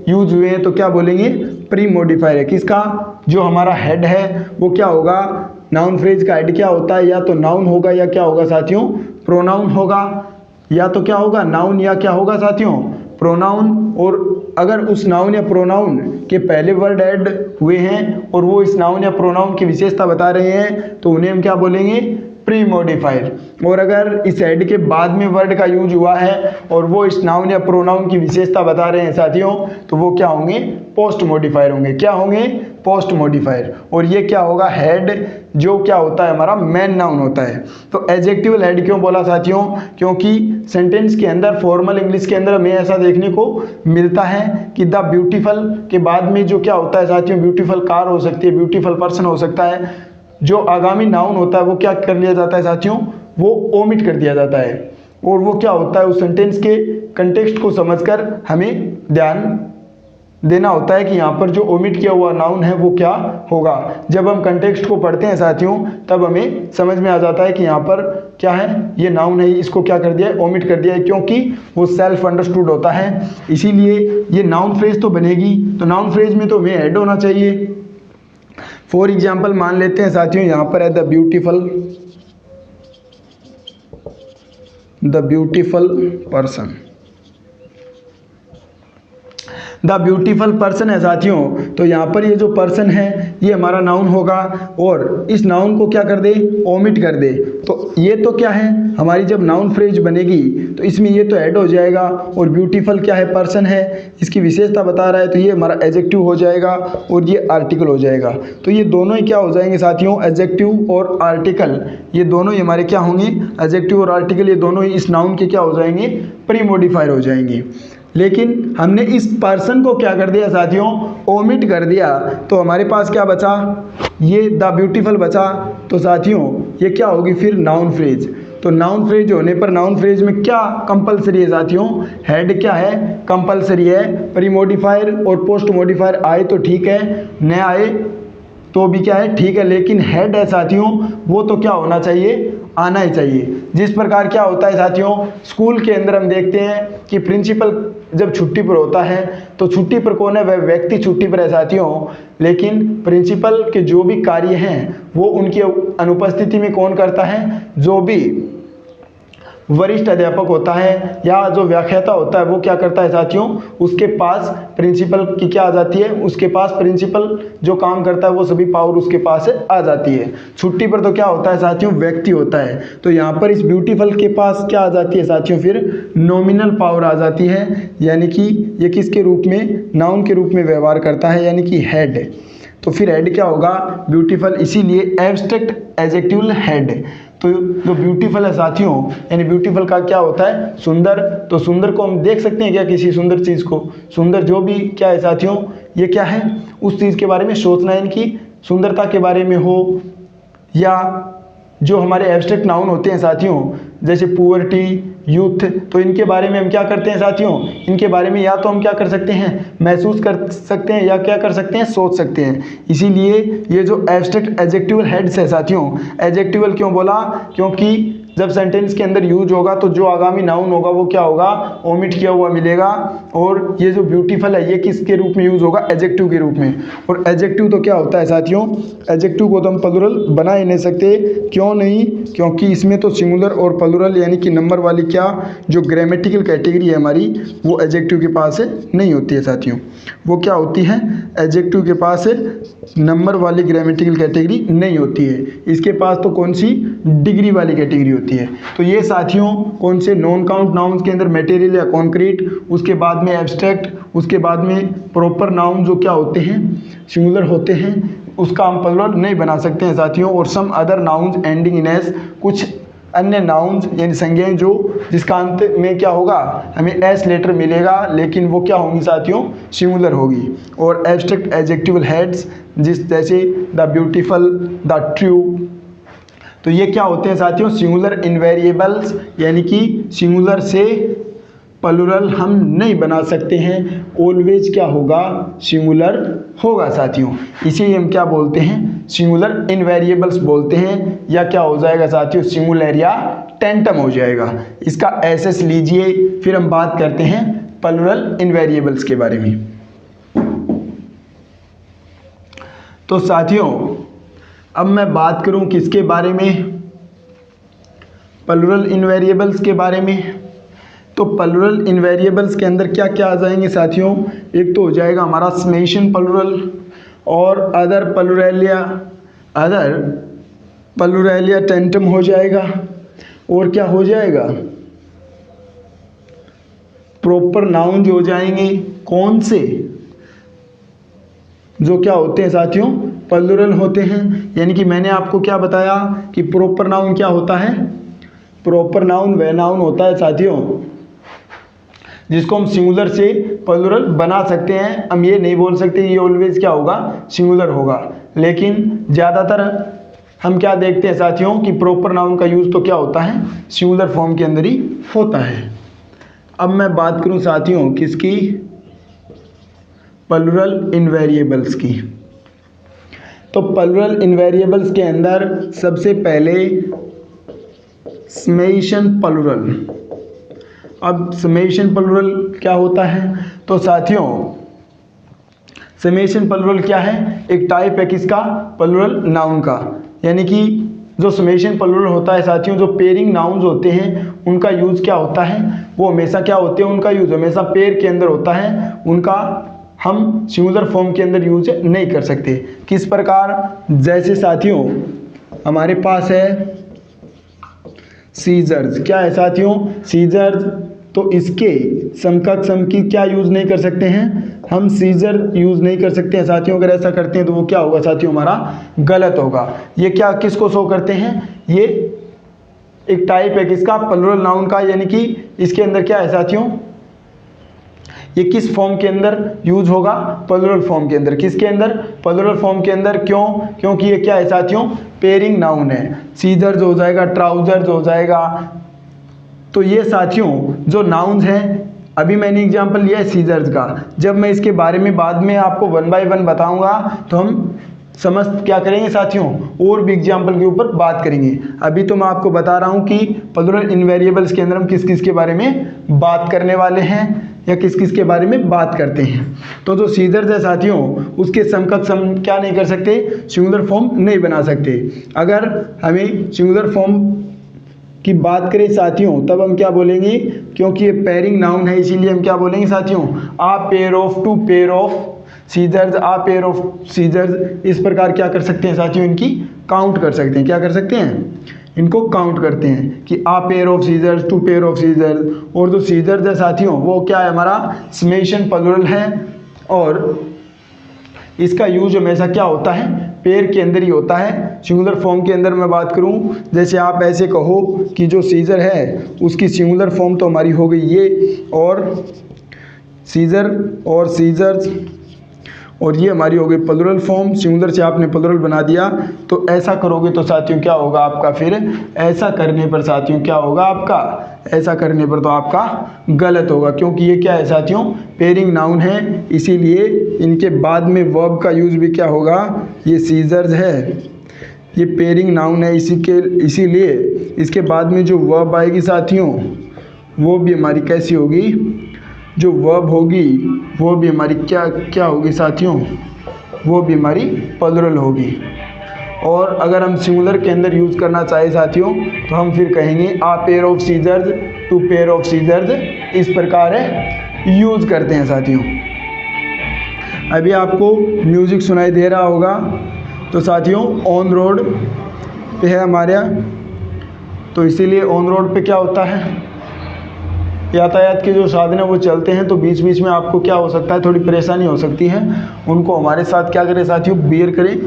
यूज हुए हैं तो क्या बोलेंगे, प्री मॉडिफायर है। किसका, जो हमारा हेड है वो क्या होगा, नाउन फ्रेज का हेड क्या होता है, या तो नाउन होगा या क्या होगा साथियों, प्रोनाउन होगा। या तो क्या होगा, नाउन या क्या होगा साथियों, प्रोनाउन। और अगर उस नाउन या प्रोनाउन के पहले वर्ड ऐड हुए हैं और वो इस नाउन या प्रोनाउन की विशेषता बता रहे हैं तो उन्हें हम क्या बोलेंगे, प्री मॉडिफायर। और अगर इस ऐड के बाद में वर्ड का यूज हुआ है और वो इस नाउन या प्रोनाउन की विशेषता बता रहे हैं साथियों तो वो क्या होंगे, पोस्ट मॉडिफायर होंगे। क्या होंगे, पोस्ट मॉडिफायर। और ये क्या होगा, हेड, जो क्या होता है हमारा मेन नाउन होता है। तो एडजेक्टिवल हेड क्यों बोला साथियों, क्योंकि सेंटेंस के अंदर फॉर्मल इंग्लिश के अंदर हमें ऐसा देखने को मिलता है कि द ब्यूटीफुल के बाद में जो क्या होता है साथियों, ब्यूटीफुल कार हो सकती है, ब्यूटीफुल पर्सन हो सकता है, जो आगामी नाउन होता है वो क्या कर लिया जाता है साथियों, वो ओमिट कर दिया जाता है। और वो क्या होता है, उस सेंटेंस के कंटेक्स्ट को समझकर हमें ध्यान देना होता है कि यहाँ पर जो ओमिट किया हुआ नाउन है वो क्या होगा। जब हम कंटेक्स्ट को पढ़ते हैं साथियों तब हमें समझ में आ जाता है कि यहाँ पर क्या है, ये नाउन है, इसको क्या कर दिया है, ओमिट कर दिया है, क्योंकि वो सेल्फ अंडरस्टूड होता है। इसीलिए ये नाउन फ्रेज तो बनेगी, तो नाउन फ्रेज में तो हमें ऐड होना चाहिए। फॉर एग्जाम्पल मान लेते हैं साथियों, यहाँ पर है the beautiful person. The beautiful person है साथियों, तो यहाँ पर ये जो पर्सन है ये हमारा नाउन होगा और इस नाउन को क्या कर दे, ओमिट कर दे। तो ये तो क्या है, हमारी जब नाउन फ्रेज बनेगी तो इसमें ये तो ऐड हो जाएगा, और ब्यूटीफुल क्या है, पर्सन है, इसकी विशेषता बता रहा है, तो ये हमारा एडजेक्टिव हो जाएगा और ये आर्टिकल हो जाएगा। तो ये दोनों ही क्या हो जाएंगे साथियों, एडजेक्टिव और आर्टिकल, ये दोनों ही हमारे क्या होंगे, एडजेक्टिव और आर्टिकल, ये दोनों ही इस नाउन के क्या हो जाएंगे, प्री मॉडिफायर हो जाएंगे। लेकिन हमने इस पर्सन को क्या कर दिया साथियों, ओमिट कर दिया, तो हमारे पास क्या बचा, ये द ब्यूटीफुल बचा। तो साथियों ये क्या होगी फिर, नाउन फ्रेज। तो नाउन फ्रेज होने पर नाउन फ्रेज में क्या कंपलसरी है साथियों, हेड क्या है, कंपलसरी है। प्री मॉडिफायर और पोस्ट मॉडिफायर आए तो ठीक है, न आए तो भी क्या है, ठीक है, लेकिन हेड है साथियों वो तो क्या होना चाहिए, आना ही चाहिए। जिस प्रकार क्या होता है साथियों, स्कूल के अंदर हम देखते हैं कि प्रिंसिपल जब छुट्टी पर होता है तो छुट्टी पर कौन है, वह व्यक्ति छुट्टी पर है साथियों, लेकिन प्रिंसिपल के जो भी कार्य हैं वो उनकी अनुपस्थिति में कौन करता है, जो भी वरिष्ठ अध्यापक होता है या जो व्याख्याता होता है वो क्या करता है साथियों, उसके पास प्रिंसिपल की क्या आ जाती है, उसके पास प्रिंसिपल जो काम करता है वो सभी पावर उसके पास आ जाती है। छुट्टी पर तो क्या होता है साथियों, व्यक्ति होता है। तो यहाँ पर इस ब्यूटीफुल के पास क्या आ जाती है साथियों, फिर नॉमिनल पावर आ जाती है, यानी कि ये किसके रूप में, नाउन के रूप में व्यवहार करता है, यानी कि हेड। तो फिर हेड क्या होगा, ब्यूटीफुल, इसीलिए एब्स्ट्रैक्ट एडजेक्टिव हेड। तो जो ब्यूटीफुल है साथियों, यानी ब्यूटीफुल का क्या होता है, सुंदर। तो सुंदर को हम देख सकते हैं क्या, किसी सुंदर चीज़ को, सुंदर जो भी क्या है साथियों, ये क्या है, उस चीज़ के बारे में सोचना है, इनकी सुंदरता के बारे में हो, या जो हमारे एब्स्ट्रैक्ट नाउन होते हैं साथियों, जैसे पुअर्टी, यूथ, तो इनके बारे में हम क्या करते हैं साथियों, इनके बारे में या तो हम क्या कर सकते हैं, महसूस कर सकते हैं, या क्या कर सकते हैं, सोच सकते हैं। इसीलिए ये जो एब्स्ट्रैक्ट एडजेक्टिवल हेड्स है साथियों, एडजेक्टिवल क्यों बोला, क्योंकि जब सेंटेंस के अंदर यूज होगा तो जो आगामी नाउन होगा वो क्या होगा, ओमिट किया हुआ मिलेगा। और ये जो ब्यूटीफुल है ये किसके रूप में यूज होगा, एडजेक्टिव के रूप में। और एडजेक्टिव तो क्या होता है साथियों, एडजेक्टिव को तो हम प्लुरल बना ही नहीं सकते, क्यों नहीं, क्योंकि इसमें तो सिंगुलर और प्लुरल यानी कि नंबर वाली क्या जो ग्रामेटिकल कैटेगरी है हमारी, वो एडजेक्टिव के पास नहीं होती है साथियों। वो क्या होती है, एडजेक्टिव के पास नंबर वाली ग्रामेटिकल कैटेगरी नहीं होती है, इसके पास तो कौन सी, डिग्री वाली कैटेगरी होती है। तो ये साथियों कौन से, नॉन काउंट नाउन्स के अंदर मटेरियल या कॉन्क्रीट, उसके बाद में एब्स्ट्रैक्ट, उसके बाद में प्रॉपर नाउन जो क्या होते हैं, सिंगुलर होते हैं, उसका हम प्लुरल नहीं बना सकते हैं साथियों। और some other nouns ending in S, कुछ अन्य नाउन्स यानी संज्ञाएं जो जिसका अंत में क्या होगा, हमें एस लेटर मिलेगा, लेकिन वो क्या होंगी साथियों, सिंगुलर होगी। और एब्स्ट्रैक्ट एडजेक्टिवल हेड्स जिस जैसे द ब्यूटीफुल, द ट्रू, तो ये क्या होते हैं साथियों, सिंगुलर इनवेरिएबल्स, यानी कि सिंगुलर से प्लुरल हम नहीं बना सकते हैं, ऑलवेज क्या होगा, सिंगुलर होगा साथियों। इसे हम क्या बोलते हैं, सिंगुलर इनवेरिएबल्स बोलते हैं, या क्या हो जाएगा साथियों, सिंगुलरिया टेंटम हो जाएगा। इसका एसएस लीजिए, फिर हम बात करते हैं प्लुरल इनवेरिएबल्स के बारे में। तो साथियों अब मैं बात करूं किसके बारे में, प्लुरल इनवेरिएबल्स के बारे में। तो प्लुरल इनवेरिएबल्स के अंदर क्या क्या आ जाएंगे साथियों, एक तो हो जाएगा हमारा समेशन प्लुरल, और अदर प्लुरेलिया टेंटम हो जाएगा, और क्या हो जाएगा, प्रॉपर नाउन जो हो जाएंगे, कौन से, जो क्या होते हैं साथियों, प्लुरल होते हैं। यानी कि मैंने आपको क्या बताया कि प्रॉपर नाउन क्या होता है, प्रॉपर नाउन वह नाउन होता है साथियों जिसको हम सिंगुलर से प्लुरल बना सकते हैं। हम ये नहीं बोल सकते ये ऑलवेज क्या होगा, सिंगुलर होगा, लेकिन ज़्यादातर हम क्या देखते हैं साथियों कि प्रॉपर नाउन का यूज़ तो क्या होता है, सिंगुलर फॉर्म के अंदर ही होता है। अब मैं बात करूं साथियों किसकी, प्लूरल इनवेरिएबल्स की। तो प्लूरल इनवेरिएबल्स के अंदर सबसे पहले समेशन प्लूरल। अब समेशन प्लूरल क्या होता है, तो साथियों समेशन प्लूरल क्या है, एक टाइप है किसका, प्लूरल नाउन का। यानी कि जो समेशन प्लूरल होता है साथियों, जो पेयरिंग नाउन्स होते हैं उनका यूज़ क्या होता है, वो हमेशा क्या होते हैं, उनका यूज़ हमेशा पेयर के अंदर होता है, उनका हम सिंगुलर फॉर्म के अंदर यूज नहीं कर सकते। किस प्रकार, जैसे साथियों हमारे पास है सीजर्स। क्या है साथियों, सीजर्स। तो इसके समकक्ष हम की क्या यूज़ नहीं कर सकते हैं, हम सीजर यूज़ नहीं कर सकते हैं साथियों। अगर ऐसा करते हैं तो वो क्या होगा साथियों, हमारा गलत होगा। ये क्या किसको शो करते हैं, ये एक टाइप है किसका, प्लूरल नाउन का। यानी कि इसके अंदर क्या है साथियों, ये किस फॉर्म के अंदर यूज होगा, प्लूरल फॉर्म के अंदर। किसके अंदर, प्लूरल फॉर्म के अंदर। क्यों, क्योंकि ये क्या है साथियों, पेयरिंग नाउन है। सीजर्स हो जाएगा, ट्राउजर्स हो जाएगा। तो ये साथियों जो नाउन्स हैं, अभी मैंने एग्जांपल लिया है सीजर्स का। जब मैं इसके बारे में बाद में आपको 1 बाय 1 बताऊंगा तो हम समझ क्या करेंगे साथियों, और भी एग्जांपल के ऊपर बात करेंगे। अभी तो मैं आपको बता रहा हूँ कि प्लूरल इनवेरिएबल्स के अंदर हम किस किस के बारे में बात करने वाले हैं या किस किस के बारे में बात करते हैं। तो जो सीजर्स है साथियों, उसके समकक्ष हम क्या नहीं कर सकते, सिंगुलर फॉर्म नहीं बना सकते। अगर हमें सिंगुलर फॉर्म की बात करें साथियों, तब हम क्या बोलेंगे, क्योंकि ये पेयरिंग नाउन है इसीलिए हम क्या बोलेंगे साथियों, a pair of, two pair of scissors, a pair of scissors. इस प्रकार क्या कर सकते हैं साथियों, इनकी काउंट कर सकते हैं। क्या कर सकते हैं, इनको काउंट करते हैं कि a pair of scissors, two pair of scissors. और जो सीजर्स है साथियों वो क्या है, हमारा समेशन प्लूरल है, और इसका यूज हमेशा क्या होता है, पेयर के अंदर ही होता है। सिंगुलर फॉर्म के अंदर मैं बात करूं, जैसे आप ऐसे कहो कि जो सीजर है उसकी सिंगुलर फॉर्म तो हमारी हो गई ये, और सीजर और सीजर्स, और ये हमारी हो गई प्लूरल फॉर्म। सिंगुलर से आपने प्लूरल बना दिया। तो ऐसा करोगे तो साथियों क्या होगा आपका, फिर ऐसा करने पर साथियों क्या होगा आपका, ऐसा करने पर तो आपका गलत होगा, क्योंकि ये क्या है साथियों, पेयरिंग नाउन है। इसीलिए इनके बाद में वर्ब का यूज़ भी क्या होगा, ये सीजर्स है, ये पेयरिंग नाउन है, इसीलिए इसके बाद में जो वर्ब आएगी साथियों वो भी हमारी कैसी होगी, जो वर्ब होगी वो भी हमारी क्या होगी साथियों, वो भी हमारी प्लूरल होगी। और अगर हम सिंगुलर के अंदर यूज़ करना चाहे साथियों तो हम फिर कहेंगे a pair of scissors, two pair of scissors. इस प्रकार है यूज़ करते हैं साथियों। अभी आपको म्यूज़िक सुनाई दे रहा होगा, तो साथियों ऑन रोड पे है हमारे यहाँ, तो इसीलिए ऑन रोड पे क्या होता है, यातायात के जो साधन है वो चलते हैं, तो बीच बीच में आपको क्या हो सकता है, थोड़ी परेशानी हो सकती है। उनको हमारे साथ क्या करें साथियों, बियर करें,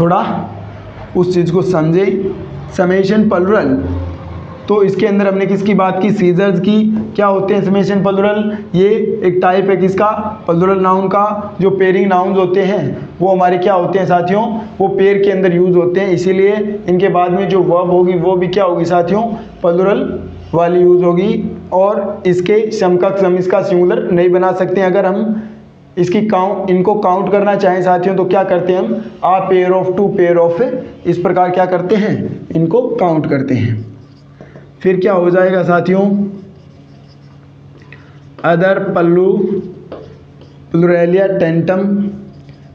थोड़ा उस चीज़ को समझें। समेशन प्लूरल, तो इसके अंदर हमने किसकी बात की, सीजर्स की। क्या होते हैं समेशन प्लूरल, ये एक टाइप है किसका, प्लूरल नाउन का। जो पेयरिंग नाउन्स होते हैं वो हमारे क्या होते हैं साथियों, वो पेयर के अंदर यूज़ होते हैं। इसीलिए इनके बाद में जो वर्ब होगी वो भी क्या होगी साथियों, प्लूरल वाली यूज़ होगी। और इसके समकक्ष हम इसका सिंगुलर नहीं बना सकते। अगर हम इसकी इनको काउंट करना चाहें साथियों तो क्या करते हैं हम, a pair of, two pair of, इस प्रकार क्या करते हैं, इनको काउंट करते हैं। फिर क्या हो जाएगा साथियों, अदर प्लूरेलिया टेंटम।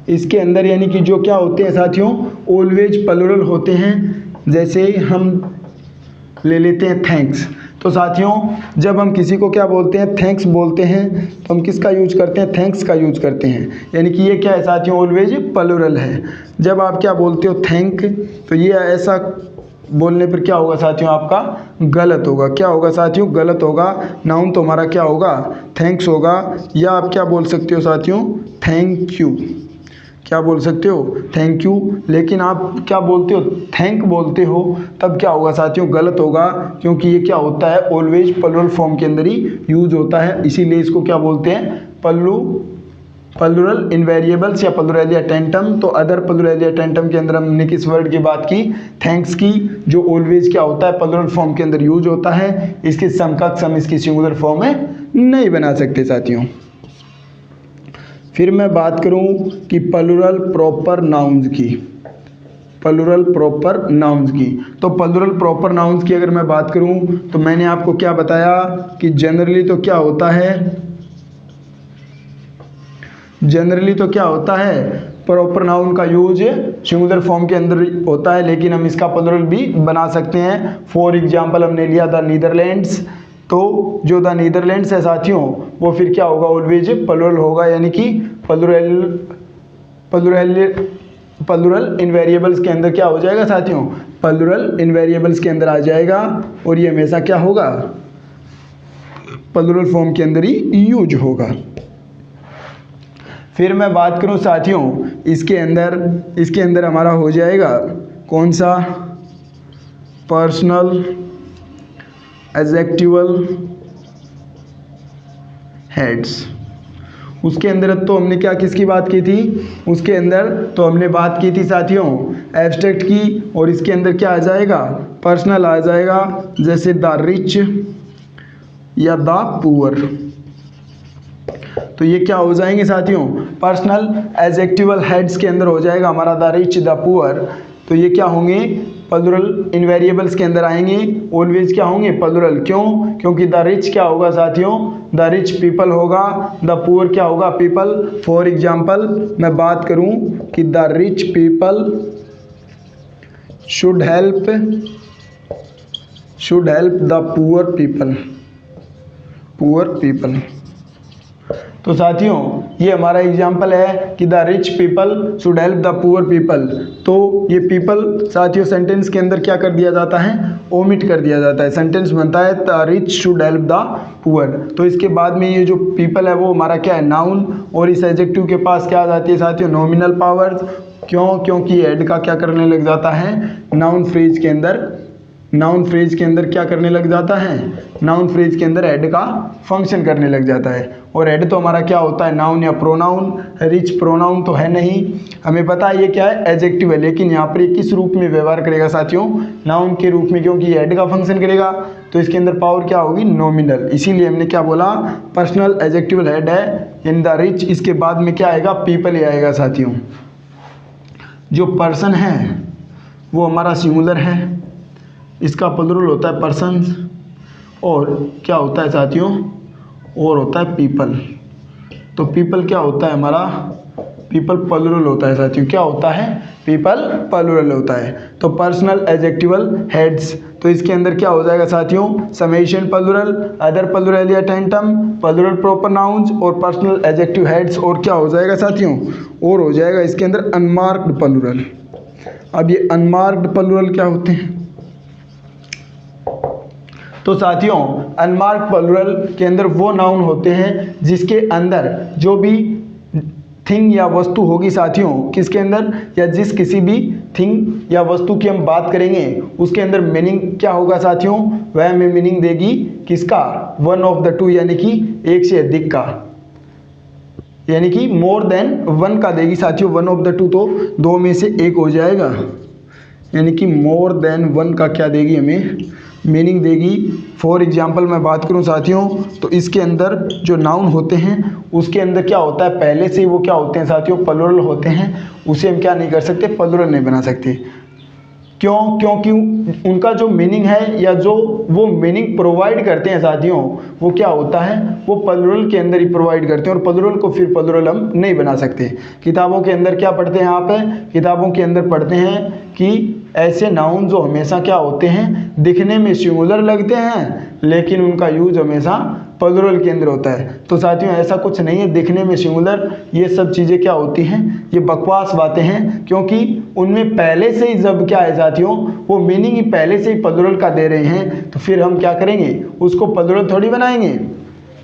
इसके अंदर यानी कि जो क्या होते हैं साथियों, ऑलवेज प्लूरल होते हैं। जैसे हम ले लेते हैं थैंक्स। तो साथियों जब हम किसी को क्या बोलते हैं, थैंक्स बोलते हैं, तो हम किसका यूज करते हैं, थैंक्स का यूज करते हैं। यानी कि ये क्या है साथियों, ऑलवेज प्लूरल है। जब आप क्या बोलते हो थैंक, तो ये ऐसा बोलने पर क्या होगा साथियों, आपका गलत होगा। क्या होगा साथियों, गलत होगा। नाउन तो हमारा क्या होगा, थैंक्स होगा। या आप क्या बोल सकते हो साथियों, थैंक यू। क्या बोल सकते हो, थैंक यू। लेकिन आप क्या बोलते हो, थैंक बोलते हो, तब क्या होगा साथियों, गलत होगा, क्योंकि ये क्या होता है, ऑलवेज प्लूरल फॉर्म के अंदर ही यूज होता है। इसीलिए इसको क्या बोलते हैं, प्लुरल इनवेरिएबल्स या प्लुरेलिया टेंटम। तो अदर प्लुरेलिया टेंटम के अंदर हमने किस वर्ड की बात की, थैंक्स की, जो ऑलवेज क्या होता है प्लुरल फॉर्म के अंदर यूज होता है। इसके समकक्ष हम इसकी सिंगुलर फॉर्म में नहीं बना सकते साथियों। फिर मैं बात करूं कि प्लुरल प्रॉपर नाउन्स की, प्लुरल प्रॉपर नाउन्स की। तो प्लुरल प्रॉपर नाउन्स की अगर मैं बात करूं तो मैंने आपको क्या बताया कि जनरली तो क्या होता है, जनरली तो क्या होता है प्रॉपर नाउन का यूज सिंगुलर फॉर्म के अंदर होता है, लेकिन हम इसका प्लुरल भी बना सकते हैं। फॉर एग्जांपल हमने लिया द नीदरलैंड्स, तो जो द नीदरलैंड्स है साथियों वो फिर क्या होगा, ऑलवेज प्लुरल होगा, यानी कि प्लुरल इनवेरिएबल्स के अंदर क्या हो जाएगा साथियों, प्लुरल इनवेरिएबल्स के अंदर आ जाएगा और ये हमेशा क्या होगा, प्लुरल फॉर्म के अंदर ही यूज होगा। फिर मैं बात करूं साथियों इसके अंदर हमारा हो जाएगा कौन सा, पर्सनल एडजेक्टिवल हेड्स। उसके अंदर तो हमने क्या किसकी बात की थी, उसके अंदर तो हमने बात की थी साथियों एब्स्ट्रैक्ट की, और इसके अंदर क्या आ जाएगा, पर्सनल आ जाएगा, जैसे द रिच या द पुअर। तो ये क्या हो जाएंगे साथियों, पर्सनल एडजेक्टिवल हेड्स के अंदर हो जाएगा हमारा द रिच द पुअर। तो ये क्या होंगे, प्लुरल इनवेरिएबल्स के अंदर आएंगे, ऑलवेज क्या होंगे प्लुरल। क्यों, क्योंकि द रिच क्या होगा साथियों, द रिच पीपल होगा, द पुअर क्या होगा, पीपल। फॉर एग्जांपल मैं बात करूं कि the rich people should help the poor people. तो साथियों ये हमारा एग्जाम्पल है कि the rich people should help the poor people. तो ये पीपल साथियों सेंटेंस के अंदर क्या कर दिया जाता है, ओमिट कर दिया जाता है। सेंटेंस बनता है the rich should help the poor, तो इसके बाद में ये जो पीपल है वो हमारा क्या है, नाउन, और इस एडजेक्टिव के पास क्या आ जाती है साथियों, नॉमिनल पावर्स। क्यों, क्योंकि हेड का क्या करने लग जाता है, नाउन फ्रेज के अंदर क्या करने लग जाता है, नाउन फ्रेज के अंदर हेड का फंक्शन करने लग जाता है। और हेड तो हमारा क्या होता है, नाउन या प्रोनाउन। रिच प्रोनाउन तो है नहीं, हमें पता है ये क्या है, एडजेक्टिव है, लेकिन यहाँ पर ये किस रूप में व्यवहार करेगा साथियों, नाउन के रूप में, क्योंकि हेड का फंक्शन करेगा तो इसके अंदर पावर क्या होगी, नॉमिनल। इसीलिए हमने क्या बोला, पर्सनल एडजेक्टिवल हेड है इन द रिच, इसके बाद में क्या आएगा, पीपल ही आएगा साथियों। जो पर्सन है वो हमारा सिंगुलर है, इसका प्लुरल होता है पर्सन्स, और क्या होता है साथियों, और होता है पीपल। तो पीपल क्या होता है हमारा, पीपल प्लुरल होता है साथियों, क्या होता है, पीपल प्लुरल होता है। तो पर्सनल एडजेक्टिवल हेड्स, तो इसके अंदर क्या हो जाएगा साथियों, summation plural, other pluralia tantum, plural proper nouns और पर्सनल एडजेक्टिव हेड्स, और क्या हो जाएगा साथियों, और हो जाएगा इसके अंदर अनमार्क्ड प्लुरल। अब ये अनमार्क्ड प्लुरल क्या होते हैं, तो साथियों अनमार्क्ड प्लुरल के अंदर वो नाउन होते हैं जिसके अंदर जो भी थिंग या वस्तु होगी साथियों, किसके अंदर, या जिस किसी भी थिंग या वस्तु की हम बात करेंगे उसके अंदर मीनिंग क्या होगा साथियों, वह हमें मीनिंग देगी किसका, वन ऑफ द टू, यानी कि एक से अधिक का, यानी कि मोर देन वन का देगी साथियों। वन ऑफ द टू तो दो में से एक हो जाएगा, यानी कि मोर देन वन का क्या देगी, हमें मीनिंग देगी। फॉर एग्जाम्पल मैं बात करूं साथियों तो इसके अंदर जो नाउन होते हैं उसके अंदर क्या होता है, पहले से ही वो क्या होते हैं साथियों, प्लुरल होते हैं, उसे हम क्या नहीं कर सकते, प्लुरल नहीं बना सकते। क्यों, क्योंकि उनका जो मीनिंग है या जो वो मीनिंग प्रोवाइड करते हैं साथियों, वो क्या होता है, वो प्लुरल के अंदर ही प्रोवाइड करते हैं, और प्लुरल को फिर प्लुरल हम नहीं बना सकते। किताबों के अंदर क्या पढ़ते हैं आप, किताबों के अंदर पढ़ते हैं कि ऐसे नाउन जो हमेशा क्या होते हैं, दिखने में सिंगुलर लगते हैं लेकिन उनका यूज हमेशा प्लुरल के अंदर होता है। तो साथियों ऐसा कुछ नहीं है दिखने में सिंगुलर, ये सब चीज़ें क्या होती हैं, ये बकवास बातें हैं, क्योंकि उनमें पहले से ही जब क्या है साथियों, वो मीनिंग ही पहले से ही प्लुरल का दे रहे हैं, तो फिर हम क्या करेंगे, उसको प्लुरल थोड़ी बनाएंगे।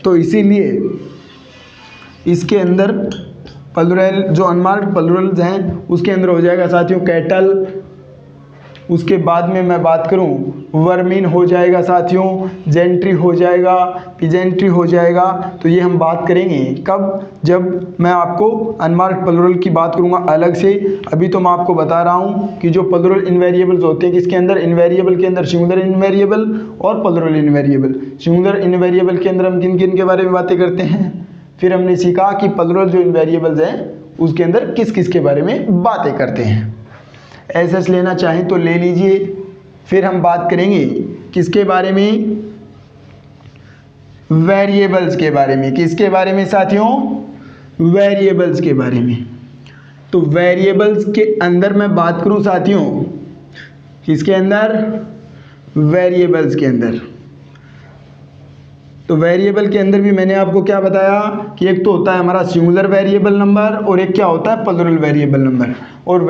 तो इसीलिए इसके अंदर प्लुरल जो अनमार्क्ड प्लुरल्स हैं उसके अंदर हो जाएगा साथियों कैटल, उसके बाद में मैं बात करूं वर्मिन हो जाएगा साथियों, जेंट्री हो जाएगा, पिजेंट्री हो जाएगा। तो ये हम बात करेंगे कब, जब मैं आपको अनमार्क्ड प्लूरल की बात करूंगा अलग से। अभी तो मैं आपको बता रहा हूं कि जो प्लूरल इनवेरिएबल्स होते हैं किसके अंदर, इनवेरिएबल के अंदर, सिंगुलर इनवेरिएबल और प्लूरल इनवेरिएबल। सिंगुलर इनवेरिएबल के अंदर हम किन किन के बारे में बातें करते हैं, फिर हमने सीखा कि प्लूरल जो इनवेरिएबल्स हैं उसके अंदर किस किस के बारे में बातें करते हैं। एसएस लेना चाहें तो ले लीजिए। फिर हम बात करेंगे किसके बारे में, वेरिएबल्स के बारे में। किसके बारे में साथियों, वेरिएबल्स के बारे में। तो वेरिएबल्स के अंदर मैं बात करूं साथियों, किसके अंदर, वेरिएबल्स के अंदर। तो वेरिएबल के अंदर भी मैंने आपको क्या बताया कि एक तो होता है हमारा सिंगुलर वेरिएबल नंबर और एक क्या होता है प्लूरल वेरिएबल नंबर। और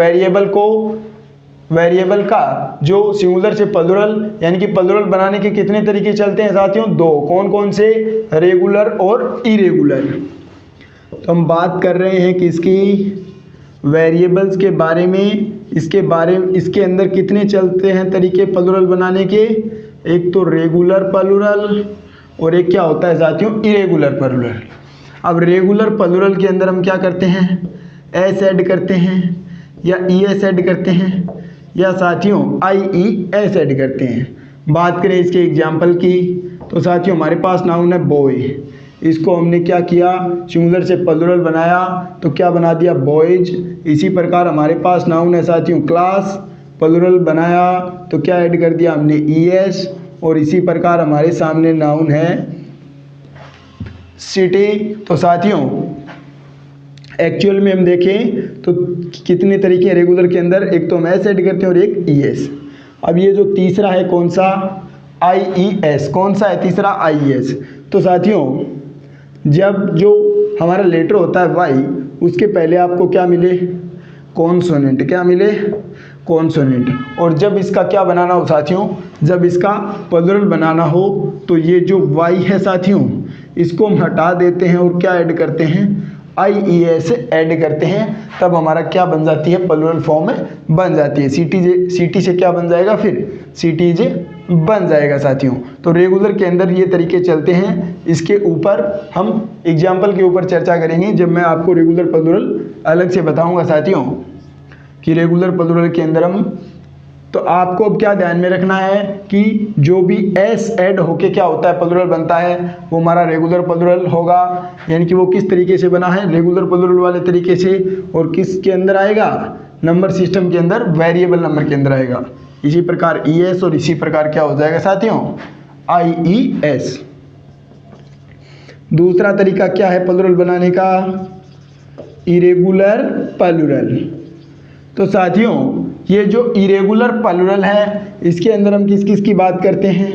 वेरिएबल का जो सिंगुलर से प्लूरल यानी कि प्लूरल बनाने के कितने तरीके चलते हैं साथियों, दो। कौन कौन से, रेगुलर और इरेगुलर। तो हम बात कर रहे हैं किसकी, वेरिएबल्स के बारे में। इसके अंदर कितने चलते हैं तरीके प्लूरल बनाने के, एक तो रेगुलर प्लूरल और एक क्या होता है साथियों, इरेगुलर प्लूरल। अब रेगुलर प्लूरल के अंदर हम क्या करते हैं, एस ऐड करते हैं या ई एस ऐड करते हैं या साथियों आई ई एस ऐड करते हैं। बात करें इसके एग्जाम्पल की तो साथियों हमारे पास नाउन है बॉय, इसको हमने क्या किया, सिंगुलर से प्लूरल बनाया तो क्या बना दिया, बॉयज। इसी प्रकार हमारे पास नाउन है साथियों क्लास, प्लूरल बनाया तो क्या ऐड कर दिया हमने, ई एस। और इसी प्रकार हमारे सामने नाउन है सिटी। तो साथियों एक्चुअल में हम देखें तो कितने तरीके हैं रेगुलर के अंदर, एक तो हम एस ऐड करते हैं और एक ई एस। अब ये जो तीसरा है कौन सा, आई ई एस। कौन सा है तीसरा, आई ई एस। तो साथियों जब जो हमारा लेटर होता है वाई, उसके पहले आपको क्या मिले, कॉन्सोनेंट। क्या मिले, कॉन्सोनेंट। और जब इसका क्या बनाना हो साथियों, जब इसका प्लूरल बनाना हो तो ये जो वाई है साथियों इसको हम हटा देते हैं और क्या ऐड करते हैं, आई ई एस ऐड करते हैं। तब हमारा क्या बन जाती है, प्लूरल फॉर्म में बन जाती है। सिटी से क्या बन जाएगा, फिर सिटीज बन जाएगा साथियों। तो रेगुलर के अंदर ये तरीके चलते हैं। इसके ऊपर हम एग्जाम्पल के ऊपर चर्चा करेंगे जब मैं आपको रेगुलर प्लूरल अलग से बताऊंगा साथियों कि रेगुलर प्लूरल के अंदर हम। तो आपको अब क्या ध्यान में रखना है कि जो भी एस ऐड होके क्या होता है, प्लूरल बनता है, वो हमारा रेगुलर प्लूरल होगा। यानी कि वो किस तरीके से बना है, रेगुलर प्लूरल वाले तरीके से। और किसके अंदर आएगा, नंबर सिस्टम के अंदर, वेरिएबल नंबर के अंदर आएगा। इसी प्रकार ई एस और इसी प्रकार क्या हो जाएगा साथियों, आई ई एस। दूसरा तरीका क्या है प्लूरल बनाने का, इरेगुलर प्लूरल। तो साथियों ये जो इरेगुलर प्लूरल है इसके अंदर हम किस किस की बात करते हैं,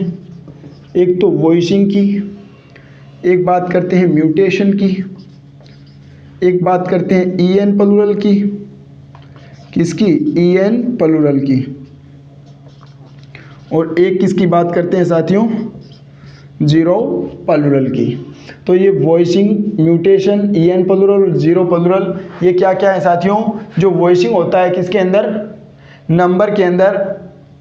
एक तो वॉइसिंग की, एक बात करते हैं म्यूटेशन की, एक बात करते हैं ई एन प्लूरल की, किसकी, ई एन प्लूरल की, और एक किसकी बात करते हैं साथियों, जीरो प्लूरल की। तो ये voicing, mutation, E N plural और जीरो प्लूरल ये क्या क्या है साथियों। जो वॉइसिंग होता है किसके अंदर, नंबर के अंदर,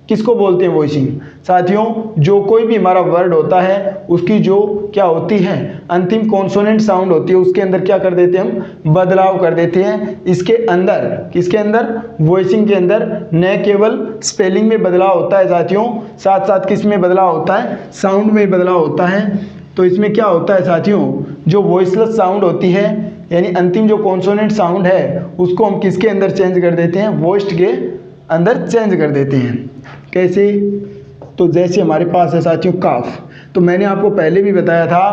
किसको बोलते हैं वॉइसिंग साथियों, जो कोई भी हमारा वर्ड होता है उसकी जो क्या होती है अंतिम कॉन्सोनेंट साउंड होती है उसके अंदर क्या कर देते हैं हम, बदलाव कर देते हैं। इसके अंदर, किसके अंदर, वॉइसिंग के अंदर न केवल स्पेलिंग में बदलाव होता है साथियों, साथ साथ किस में बदलाव होता है, साउंड में बदलाव होता है। तो इसमें क्या होता है साथियों, जो वॉइसलेस साउंड होती है यानी अंतिम जो कॉन्सोनेंट साउंड है उसको हम किसके अंदर चेंज कर देते हैं, वॉइस्ड के अंदर चेंज कर देते हैं। कैसे, तो जैसे हमारे पास है साथियों काफ। तो मैंने आपको पहले भी बताया था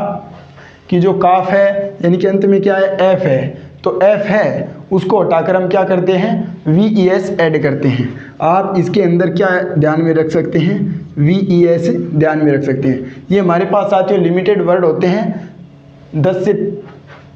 कि जो काफ है यानी कि अंत में क्या है, एफ है। तो एफ है उसको हटाकर हम क्या करते हैं, वी ई एस ऐड करते हैं। आप इसके अंदर क्या ध्यान में रख सकते हैं, वी ई एस ध्यान में रख सकते हैं। ये हमारे पास साथियों लिमिटेड वर्ड होते हैं, 10 से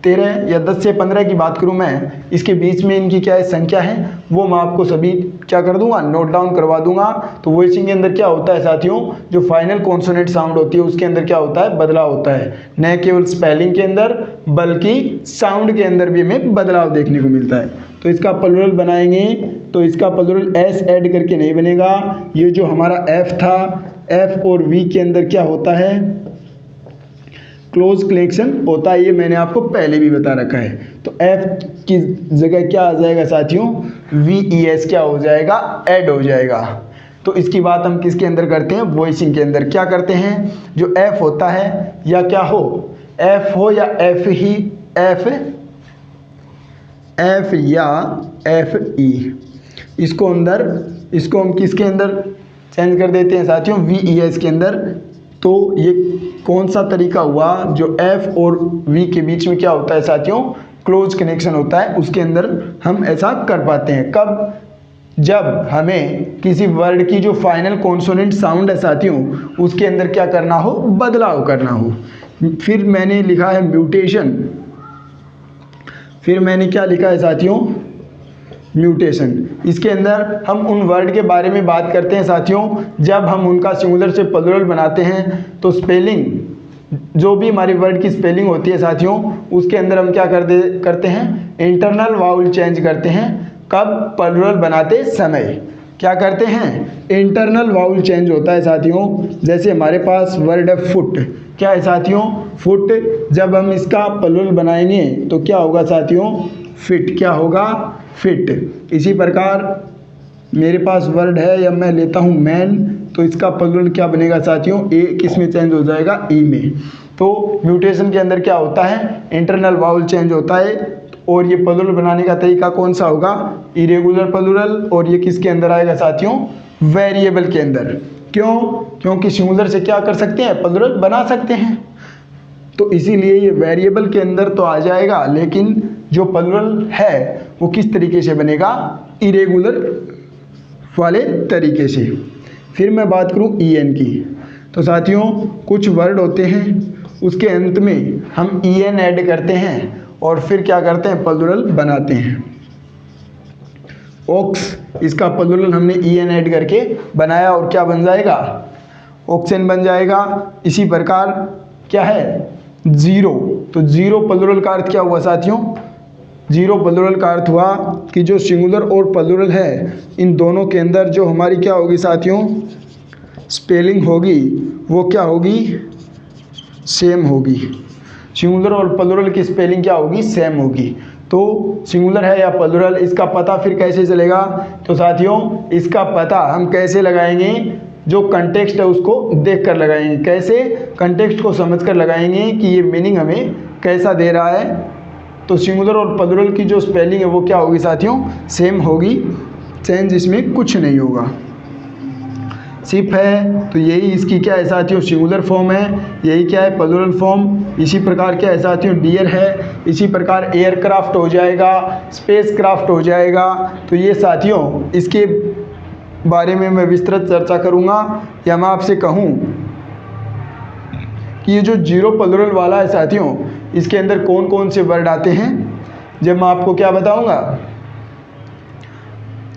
13 या 10 से 15 की बात करूं मैं, इसके बीच में इनकी क्या है संख्या है, वो मैं आपको सभी क्या कर दूंगा, नोट डाउन करवा दूंगा। तो वॉइसिंग के अंदर क्या होता है साथियों, जो फाइनल कॉन्सोनेंट साउंड होती है उसके अंदर क्या होता है, बदलाव होता है। न केवल स्पेलिंग के अंदर बल्कि साउंड के अंदर भी हमें बदलाव देखने को मिलता है। तो इसका प्लुरल बनाएंगे तो इसका प्लुरल एस ऐड करके नहीं बनेगा। ये जो हमारा एफ था, एफ और वी के अंदर क्या होता है, क्लोज कनेक्शन होता है, ये मैंने आपको पहले भी बता रखा है। तो एफ की जगह क्या आ जाएगा साथियों, वी ई एस क्या हो जाएगा, ऐड हो जाएगा। तो इसकी बात हम किसके अंदर करते हैं, वॉइसिंग के अंदर। क्या करते हैं, जो एफ होता है या क्या हो, एफ हो या एफ ही, एफ या एफ ई, इसको हम किसके अंदर चेंज कर देते हैं साथियों, वी ई एस के अंदर। तो ये कौन सा तरीका हुआ, जो एफ और वी के बीच में क्या होता है साथियों, क्लोज कनेक्शन होता है, उसके अंदर हम ऐसा कर पाते हैं। कब, जब हमें किसी वर्ड की जो फाइनल कॉन्सोनेंट साउंड है साथियों, उसके अंदर क्या करना हो, बदलाव करना हो। फिर मैंने लिखा है म्यूटेशन, फिर मैंने क्या लिखा है साथियों, म्यूटेशन। इसके अंदर हम उन वर्ड के बारे में बात करते हैं साथियों, जब हम उनका सिंगुलर से प्लुरल बनाते हैं तो स्पेलिंग, जो भी हमारी वर्ड की स्पेलिंग होती है साथियों, उसके अंदर हम क्या करते हैं, इंटरनल वाउल चेंज करते हैं। कब, प्लुरल बनाते समय क्या करते हैं, इंटरनल वाउल चेंज होता है साथियों। जैसे हमारे पास वर्ड है फुट, क्या है साथियों, फुट। जब हम इसका प्लुरल बनाएंगे तो क्या होगा साथियों, फिट, क्या होगा, फिट। इसी प्रकार मेरे पास वर्ड है, या मैं लेता हूँ मैन, तो इसका प्लुरल क्या बनेगा साथियों, ए किस में चेंज हो जाएगा, ई में। तो म्यूटेशन के अंदर क्या होता है, इंटरनल वाउल चेंज होता है। और ये प्लुरल बनाने का तरीका कौन सा होगा, इरेगुलर प्लुरल। और ये किसके अंदर आएगा साथियों, वेरिएबल के अंदर। क्यों, क्योंकि सिंगुलर से क्या कर सकते हैं, प्लुरल बना सकते हैं। तो इसीलिए ये वेरिएबल के अंदर तो आ जाएगा, लेकिन जो प्लुरल है वो किस तरीके से बनेगा, इरेगुलर वाले तरीके से। फिर मैं बात करूं ई एन की, तो साथियों कुछ वर्ड होते हैं उसके अंत में हम ई एन ऐड करते हैं और फिर क्या करते हैं, प्लुरल बनाते हैं। ओक्स, इसका प्लुरल हमने ई एन ऐड करके बनाया और क्या बन जाएगा, ऑक्सेन बन जाएगा। इसी प्रकार क्या है, जीरो, तो जीरो प्लुरल का अर्थ क्या हुआ साथियों, जीरो प्लुरल का अर्थ हुआ कि जो सिंगुलर और प्लुरल है, इन दोनों के अंदर जो हमारी क्या होगी साथियों, स्पेलिंग होगी, वो क्या होगी, सेम होगी। सिंगुलर और प्लुरल की स्पेलिंग क्या होगी, सेम होगी। तो सिंगुलर है या प्लुरल, इसका पता फिर कैसे चलेगा, तो साथियों इसका पता हम कैसे लगाएंगे, जो कंटेक्स्ट है उसको देख कर लगाएंगे। कैसे, कंटेक्स्ट को समझ कर लगाएंगे कि ये मीनिंग हमें कैसा दे रहा है। तो सिंगुलर और प्लुरल की जो स्पेलिंग है वो क्या होगी साथियों, सेम होगी, चेंज इसमें कुछ नहीं होगा। शिप है तो यही इसकी क्या है साथियों, सिंगुलर फॉर्म है, यही क्या है, प्लुरल फॉर्म। इसी प्रकार क्या है साथियों, डियर है, इसी प्रकार एयरक्राफ्ट हो जाएगा, स्पेस क्राफ्ट हो जाएगा। तो ये साथियों इसके बारे में मैं विस्तृत चर्चा करूँगा। या मैं आपसे कहूँ कि ये जो जीरो प्लुरल वाला है साथियों, इसके अंदर कौन कौन से वर्ड आते हैं, जब मैं आपको क्या बताऊँगा,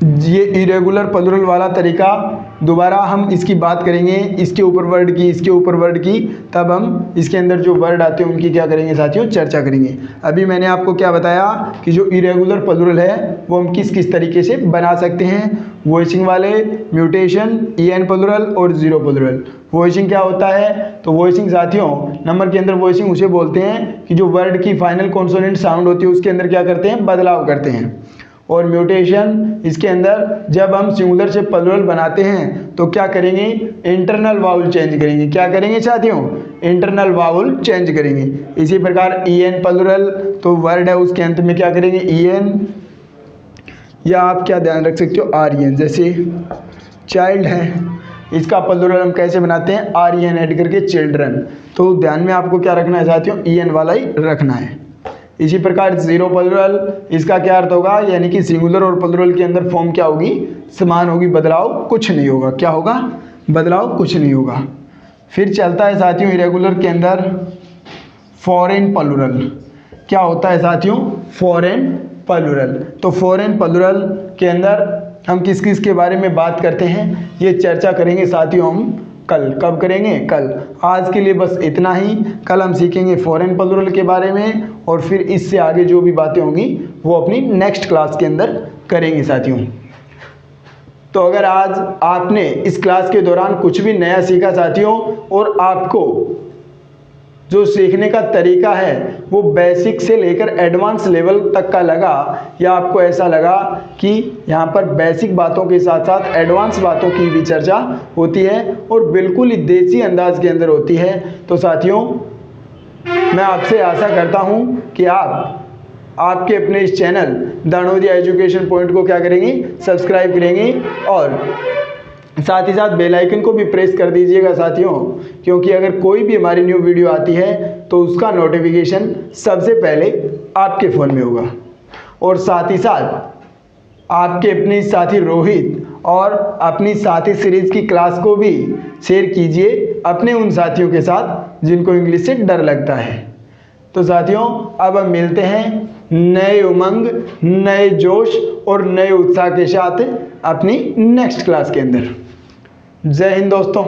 ये इरेगुलर प्लुरल वाला तरीका दोबारा हम इसकी बात करेंगे, इसके ऊपर वर्ड की, इसके ऊपर वर्ड की, तब हम इसके अंदर जो वर्ड आते हैं उनकी क्या करेंगे साथियों, चर्चा करेंगे। अभी मैंने आपको क्या बताया कि जो इरेगुलर प्लुरल है वो हम किस किस तरीके से बना सकते हैं, वॉइसिंग वाले, म्यूटेशन, ई एन प्लुरल और जीरो प्लुरल। वॉइसिंग क्या होता है, तो वॉइसिंग साथियों नंबर के अंदर वॉइसिंग उसे बोलते हैं कि जो वर्ड की फाइनल कॉन्सोनेंट साउंड होती है उसके अंदर क्या करते हैं, बदलाव करते हैं। और म्यूटेशन, इसके अंदर जब हम सिंगुलर से प्लुरल बनाते हैं तो क्या करेंगे, इंटरनल वाउल चेंज करेंगे। क्या करेंगे साथियों, इंटरनल वाउल चेंज करेंगे। इसी प्रकार ई एन प्लुरल, तो वर्ड है उसके अंत में क्या करेंगे, ई एन, या आप क्या ध्यान रख सकते हो, आर ई एन। जैसे चाइल्ड है, इसका प्लुरल हम कैसे बनाते हैं, आर ई एन ऐड करके चिल्ड्रन। तो ध्यान में आपको क्या रखना है साथियों, ई एन वाला ही रखना है। इसी प्रकार जीरो प्लुरल, इसका क्या अर्थ होगा, यानी कि सिंगुलर और प्लुरल के अंदर फॉर्म क्या होगी, समान होगी, बदलाव कुछ नहीं होगा। क्या होगा, बदलाव कुछ नहीं होगा। फिर चलता है साथियों इरेगुलर के अंदर फॉरेन प्लुरल। क्या होता है साथियों, फॉरेन प्लुरल। तो फॉरेन प्लुरल के अंदर हम किस किस के बारे में बात करते हैं, ये चर्चा करेंगे साथियों हम कल। कब करेंगे? कल। आज के लिए बस इतना ही। कल हम सीखेंगे फॉरेन प्लूरल के बारे में और फिर इससे आगे जो भी बातें होंगी वो अपनी नेक्स्ट क्लास के अंदर करेंगे साथियों। तो अगर आज आपने इस क्लास के दौरान कुछ भी नया सीखा साथियों और आपको जो सीखने का तरीका है वो बेसिक से लेकर एडवांस लेवल तक का लगा, या आपको ऐसा लगा कि यहाँ पर बेसिक बातों के साथ साथ एडवांस बातों की भी चर्चा होती है और बिल्कुल ही देसी अंदाज के अंदर होती है, तो साथियों मैं आपसे आशा करता हूँ कि आपके अपने इस channel the Navodaya education point को क्या करेंगे? सब्सक्राइब करेंगे और साथ ही साथ बेल आइकन को भी प्रेस कर दीजिएगा साथियों, क्योंकि अगर कोई भी हमारी न्यू वीडियो आती है तो उसका नोटिफिकेशन सबसे पहले आपके फ़ोन में होगा। और साथ ही साथ आपके अपने साथी रोहित और अपनी साथी सीरीज़ की क्लास को भी शेयर कीजिए अपने उन साथियों के साथ जिनको इंग्लिश से डर लगता है। तो साथियों अब हम मिलते हैं नए उमंग, नए जोश और नए उत्साह के साथ अपनी नेक्स्ट क्लास के अंदर। जय हिंद दोस्तों।